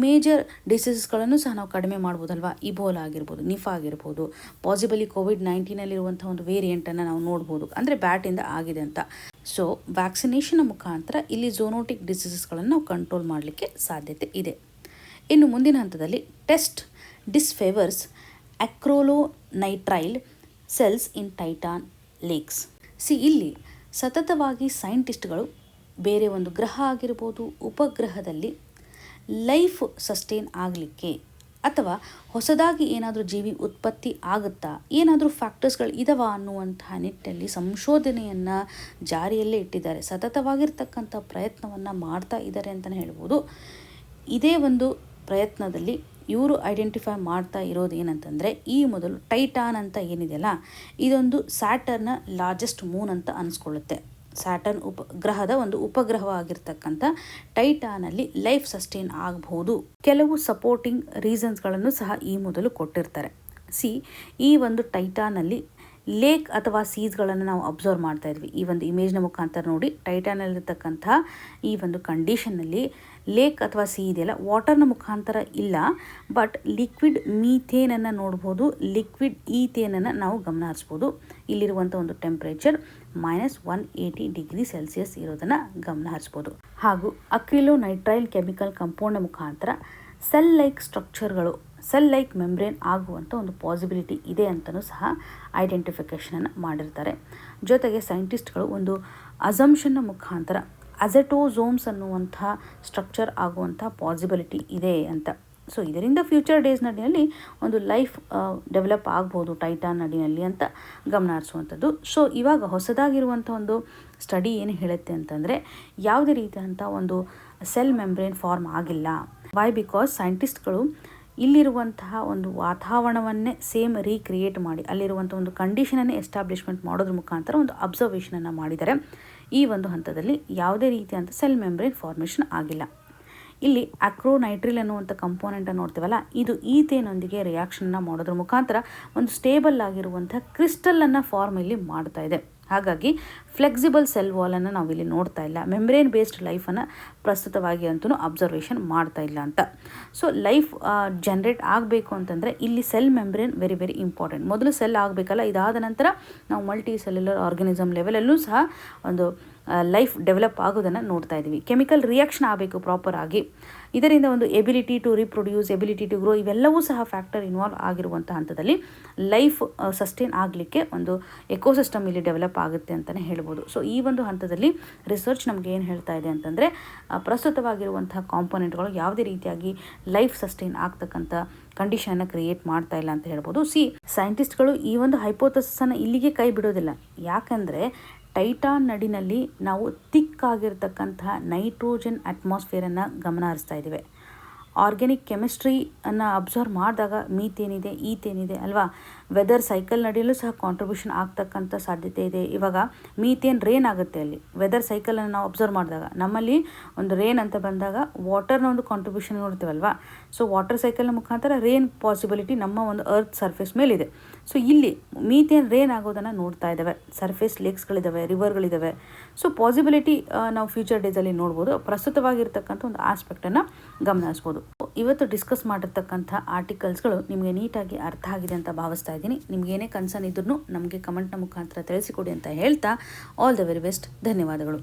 A: ಮೇಜರ್ ಡಿಸೀಸಸ್ಗಳನ್ನು ಸಹ ನಾವು ಕಡಿಮೆ ಮಾಡ್ಬೋದಲ್ವಾ. ಇಬೋಲಾ ಆಗಿರ್ಬೋದು, ನಿಫಾ ಆಗಿರ್ಬೋದು, ಪಾಸಿಬಲಿ ಕೋವಿಡ್-19 ಒಂದು ವೇರಿಯಂಟನ್ನು ನಾವು ನೋಡ್ಬೋದು, ಅಂದರೆ ಬ್ಯಾಟಿಂದ ಆಗಿದೆ ಅಂತ. ಸೊ ವ್ಯಾಕ್ಸಿನೇಷನ್ ಮುಖಾಂತರ ಇಲ್ಲಿ ಝೋನೋಟಿಕ್ ಡಿಸೀಸಸ್ಗಳನ್ನು ನಾವು ಕಂಟ್ರೋಲ್ ಮಾಡಲಿಕ್ಕೆ ಸಾಧ್ಯತೆ ಇದೆ. ಇನ್ನು ಮುಂದಿನ ಹಂತದಲ್ಲಿ test disfavours acrylonitrile cells in Titan lakes. ಇಲ್ಲಿ ಸತತವಾಗಿ ಸೈಂಟಿಸ್ಟ್ಗಳು ಬೇರೆ ಒಂದು ಗ್ರಹ ಆಗಿರ್ಬೋದು, ಉಪಗ್ರಹದಲ್ಲಿ ಲೈಫ್ ಸಸ್ಟೈನ್ ಆಗಲಿಕ್ಕೆ ಅಥವಾ ಹೊಸದಾಗಿ ಏನಾದರೂ ಜೀವಿ ಉತ್ಪತ್ತಿ ಆಗುತ್ತಾ, ಏನಾದರೂ ಫ್ಯಾಕ್ಟರ್ಸ್ಗಳು ಇದಾವ ಅನ್ನುವಂತಹ ನಿಟ್ಟಿನಲ್ಲಿ ಸಂಶೋಧನೆಯನ್ನು ಜಾರಿಯಲ್ಲೇ ಇಟ್ಟಿದ್ದಾರೆ. ಸತತವಾಗಿರ್ತಕ್ಕಂಥ ಪ್ರಯತ್ನವನ್ನು ಮಾಡ್ತಾ ಇದ್ದಾರೆ ಅಂತಲೇ ಹೇಳ್ಬೋದು. ಇದೇ ಒಂದು ಪ್ರಯತ್ನದಲ್ಲಿ ಇವರು ಐಡೆಂಟಿಫೈ ಮಾಡ್ತಾ ಇರೋದು ಏನಂತಂದರೆ, ಈ ಮೊದಲು ಟೈಟಾನ್ ಅಂತ ಏನಿದೆಯಲ್ಲ, ಇದೊಂದು ಸ್ಯಾಟರ್ನ ಲಾರ್ಜೆಸ್ಟ್ ಮೂನ್ ಅಂತ ಅನಿಸ್ಕೊಳ್ಳುತ್ತೆ. ಸ್ಯಾಟರ್ನ್ ಉಪಗ್ರಹದ ಒಂದು ಉಪಗ್ರಹವಾಗಿರ್ತಕ್ಕಂಥ ಟೈಟಾನಲ್ಲಿ ಲೈಫ್ ಸಸ್ಟೈನ್ ಆಗಬಹುದು. ಕೆಲವು ಸಪೋರ್ಟಿಂಗ್ ರೀಸನ್ಸ್ಗಳನ್ನು ಸಹ ಈ ಮೊದಲು ಕೊಟ್ಟಿರ್ತಾರೆ. ಈ ಒಂದು ಟೈಟಾನಲ್ಲಿ ಲೇಕ್ ಅಥವಾ ಸೀಸ್ಗಳನ್ನು ನಾವು ಅಬ್ಸರ್ವ್ ಮಾಡ್ತಾ ಇದ್ವಿ. ಈ ಒಂದು ಇಮೇಜ್ನ ಮುಖಾಂತರ ನೋಡಿ, ಟೈಟಾನಲ್ಲಿರ್ತಕ್ಕಂಥ ಈ ಒಂದು ಕಂಡೀಷನ್ನಲ್ಲಿ ಲೇಕ್ ಅಥವಾ ಸಿ ಇದೆಯಲ್ಲ, ವಾಟರ್ನ ಮುಖಾಂತರ ಇಲ್ಲ, ಬಟ್ ಲಿಕ್ವಿಡ್ ಮೀಥೇನನ್ನು ನೋಡ್ಬೋದು, ಲಿಕ್ವಿಡ್ ಈಥೇನನ್ನು ನಾವು ಗಮನ ಹರಿಸ್ಬೋದು. ಇಲ್ಲಿರುವಂಥ ಒಂದು ಟೆಂಪ್ರೇಚರ್ -180 ಡಿಗ್ರಿ ಸೆಲ್ಸಿಯಸ್ ಇರೋದನ್ನು ಗಮನ ಹರಿಸ್ಬೋದು. ಹಾಗೂ ಅಕ್ರಿಲೋನೈಟ್ರೈಲ್ ಕೆಮಿಕಲ್ ಕಂಪೌಂಡ್ನ ಮುಖಾಂತರ ಸೆಲ್ ಲೈಕ್ ಸ್ಟ್ರಕ್ಚರ್ಗಳು, ಸೆಲ್ ಲೈಕ್ ಮೆಂಬ್ರೇನ್ ಆಗುವಂಥ ಒಂದು ಪಾಸಿಬಿಲಿಟಿ ಇದೆ ಅಂತಲೂ ಸಹ ಐಡೆಂಟಿಫಿಕೇಷನನ್ನು ಮಾಡಿರ್ತಾರೆ. ಜೊತೆಗೆ ಸೈಂಟಿಸ್ಟ್ಗಳು ಒಂದು ಅಸಂಪ್ಷನ್ನ ಮುಖಾಂತರ ಅಜೆಟೋಸೋಮ್ಸ್ ಅನ್ನುವಂಥ ಸ್ಟ್ರಕ್ಚರ್ ಆಗುವಂಥ ಪಾಸಿಬಿಲಿಟಿ ಇದೆ ಅಂತ. ಸೊ ಇದರಿಂದ ಫ್ಯೂಚರ್ ಡೇಸ್ ನಡಿನಲ್ಲಿ ಒಂದು ಲೈಫ್ ಡೆವಲಪ್ ಆಗ್ಬೋದು ಟೈಟಾನ್ ನಡಿನಲ್ಲಿ ಅಂತ ಗಮನ ಹರಿಸುವಂಥದ್ದು. ಸೊ ಇವಾಗ ಹೊಸದಾಗಿರುವಂಥ ಒಂದು ಸ್ಟಡಿ ಏನು ಹೇಳುತ್ತೆ ಅಂತಂದರೆ, ಯಾವುದೇ ರೀತಿಯಂಥ ಒಂದು ಸೆಲ್ ಮೆಂಬ್ರೇನ್ ಫಾರ್ಮ್ ಆಗಿಲ್ಲ. ವೈ? ಬಿಕಾಸ್ ಸೈಂಟಿಸ್ಟ್ಗಳು ಇಲ್ಲಿರುವಂತಹ ಒಂದು ವಾತಾವರಣವನ್ನೇ ಸೇಮ್ ರೀಕ್ರಿಯೇಟ್ ಮಾಡಿ, ಅಲ್ಲಿರುವಂಥ ಒಂದು ಕಂಡೀಷನನ್ನೇ ಎಸ್ಟಾಬ್ಲಿಷ್ಮೆಂಟ್ ಮಾಡೋದ್ರ ಮುಖಾಂತರ ಒಂದು ಅಬ್ಸರ್ವೇಷನನ್ನು ಮಾಡಿದ್ದಾರೆ. ಈ ಒಂದು ಹಂತದಲ್ಲಿ ಯಾವುದೇ ರೀತಿಯಂಥ ಸೆಲ್ ಮೆಂಬ್ರೇನ್ ಫಾರ್ಮೇಷನ್ ಆಗಿಲ್ಲ. ಇಲ್ಲಿ ಅಕ್ರೋನೈಟ್ರಿಲ್ ಅನ್ನುವಂಥ ಕಂಪೋನೆಂಟನ್ನು ನೋಡ್ತೀವಲ್ಲ, ಇದು ಈಥೇನೊಂದಿಗೆ ರಿಯಾಕ್ಷನ್ನ ಮಾಡೋದ್ರ ಮುಖಾಂತರ ಒಂದು ಸ್ಟೇಬಲ್ ಆಗಿರುವಂಥ ಕ್ರಿಸ್ಟಲನ್ನು ಫಾರ್ಮ್ ಇಲ್ಲಿ ಮಾಡ್ತಾ ಇದೆ. ಹಾಗಾಗಿ ಫ್ಲೆಕ್ಸಿಬಲ್ ಸೆಲ್ ವಾಲನ್ನು ನಾವಿಲ್ಲಿ ನೋಡ್ತಾ ಇಲ್ಲ. ಮೆಂಬ್ರೇನ್ ಬೇಸ್ಡ್ ಲೈಫನ್ನು ಪ್ರಸ್ತುತವಾಗಿ ಅಂತೂ ಅಬ್ಸರ್ವೇಷನ್ ಮಾಡ್ತಾ ಇಲ್ಲ ಅಂತ. ಸೊ ಲೈಫ್ ಜನ್ರೇಟ್ ಆಗಬೇಕು ಅಂತಂದರೆ ಇಲ್ಲಿ cell membrane very very important. ಮೊದಲು ಸೆಲ್ ಆಗಬೇಕಲ್ಲ, ಇದಾದ ನಂತರ ನಾವು ಮಲ್ಟಿ ಸೆಲ್ಯುಲರ್ ಆರ್ಗನಿಸಮ್ ಲೆವೆಲಲ್ಲೂ ಸಹ ಒಂದು ಲೈಫ್ ಡೆವಲಪ್ ಆಗೋದನ್ನು ನೋಡ್ತಾ ಇದ್ದೀವಿ. ಕೆಮಿಕಲ್ ರಿಯಾಕ್ಷನ್ ಆಗಬೇಕು ಪ್ರಾಪರ್ ಆಗಿ. ಇದರಿಂದ ಒಂದು ability to reproduce, ability to grow, ಇವೆಲ್ಲವೂ ಸಹ ಫ್ಯಾಕ್ಟರ್ ಇನ್ವಾಲ್ವ್ ಆಗಿರುವಂಥ ಹಂತದಲ್ಲಿ ಲೈಫ್ ಸಸ್ಟೈನ್ ಆಗಲಿಕ್ಕೆ ಒಂದು ಎಕೋಸಿಸ್ಟಮ್ ಇಲ್ಲಿ ಡೆವಲಪ್ ಆಗುತ್ತೆ ಅಂತಲೇ ಹೇಳ್ಬೋದು. ಸೊ ಈ ಒಂದು ಹಂತದಲ್ಲಿ ರಿಸರ್ಚ್ ನಮಗೆ ಏನು ಹೇಳ್ತಾ ಇದೆ ಅಂತಂದರೆ, ಪ್ರಸ್ತುತವಾಗಿರುವಂಥ ಕಾಂಪೊನೆಂಟ್ಗಳು ಯಾವುದೇ ರೀತಿಯಾಗಿ ಲೈಫ್ ಸಸ್ಟೈನ್ ಆಗ್ತಕ್ಕಂಥ ಕಂಡೀಷನ್ನ ಕ್ರಿಯೇಟ್ ಮಾಡ್ತಾ ಇಲ್ಲ ಅಂತ ಹೇಳ್ಬೋದು. ಸೈಂಟಿಸ್ಟ್ಗಳು ಈ ಒಂದು ಹೈಪೋಥಸಿಸನ್ನು ಇಲ್ಲಿಗೆ ಕೈ ಬಿಡೋದಿಲ್ಲ. ಯಾಕಂದರೆ ಟೈಟಾನ್ ನಡಿನಲ್ಲಿ ನಾವು ತಿಕ್ಕಾಗಿರ್ತಕ್ಕಂತಹ ನೈಟ್ರೋಜನ್ ಅಟ್ಮಾಸ್ಫಿಯರನ್ನು ಗಮನ ಹರಿಸ್ತಾ ಇದ್ದೀವಿ. ಆರ್ಗ್ಯಾನಿಕ್ ಕೆಮಿಸ್ಟ್ರಿಯನ್ನು ಅಬ್ಸರ್ವ್ ಮಾಡಿದಾಗ ಮೀಥೇನಿದೆ, ಈಥೇನಿದೆ ಅಲ್ವಾ. ವೆದರ್ ಸೈಕಲ್ ನಡೆಯಲು ಸಹ ಕಾಂಟ್ರಿಬ್ಯೂಷನ್ ಆಗ್ತಕ್ಕಂಥ ಸಾಧ್ಯತೆ ಇದೆ. ಇವಾಗ ಮೀಥೇನ್ ರೇನ್ ಆಗುತ್ತೆ ಅಲ್ಲಿ. ವೆದರ್ ಸೈಕಲನ್ನು ನಾವು ಅಬ್ಸರ್ವ್ ಮಾಡಿದಾಗ ನಮ್ಮಲ್ಲಿ ಒಂದು ರೇನ್ ಅಂತ ಬಂದಾಗ ವಾಟರ್ನ ಒಂದು ಕಾಂಟ್ರಿಬ್ಯೂಷನ್ ನೋಡ್ತೀವಲ್ವಾ. ಸೊ ವಾಟರ್ ಸೈಕಲ್ನ ಮುಖಾಂತರ ರೇನ್ ಪಾಸಿಬಿಲಿಟಿ ನಮ್ಮ ಒಂದು ಅರ್ತ್ ಸರ್ಫೇಸ್ ಮೇಲಿದೆ. ಸೊ ಇಲ್ಲಿ ಮೀಥೇನ್ ರೇನ್ ಆಗೋದನ್ನು ನೋಡ್ತಾ ಇದ್ದಾವೆ. ಸರ್ಫೇಸ್ ಲೇಕ್ಸ್ಗಳಿದ್ದಾವೆ, ರಿವರ್ಗಳಿದ್ದಾವೆ. ಸೊ ಪಾಸಿಬಿಲಿಟಿ ನಾವು ಫ್ಯೂಚರ್ ಡೇಸಲ್ಲಿ ನೋಡ್ಬೋದು. ಪ್ರಸ್ತುತವಾಗಿರ್ತಕ್ಕಂಥ ಒಂದು ಆಸ್ಪೆಕ್ಟನ್ನು ಗಮನಿಸ್ಬೋದು. ಇವತ್ತು ಡಿಸ್ಕಸ್ ಮಾಡಿರ್ತಕ್ಕಂಥ ಆರ್ಟಿಕಲ್ಸ್ಗಳು ನಿಮಗೆ ನೀಟಾಗಿ ಅರ್ಥ ಆಗಿದೆ ಅಂತ ಭಾವಿಸ್ತಾ ಇದ್ದೀನಿ. ನಿಮ್ಗೆ ಏನೇ ಕನ್ಸರ್ನ್ ಇದ್ರೂ ನಮಗೆ ಕಮೆಂಟ್ನ ಮುಖಾಂತರ ತಿಳಿಸಿಕೊಡಿ ಅಂತ ಹೇಳ್ತಾ, ಆಲ್ ದ ವೆರಿ ಬೆಸ್ಟ್. ಧನ್ಯವಾದಗಳು.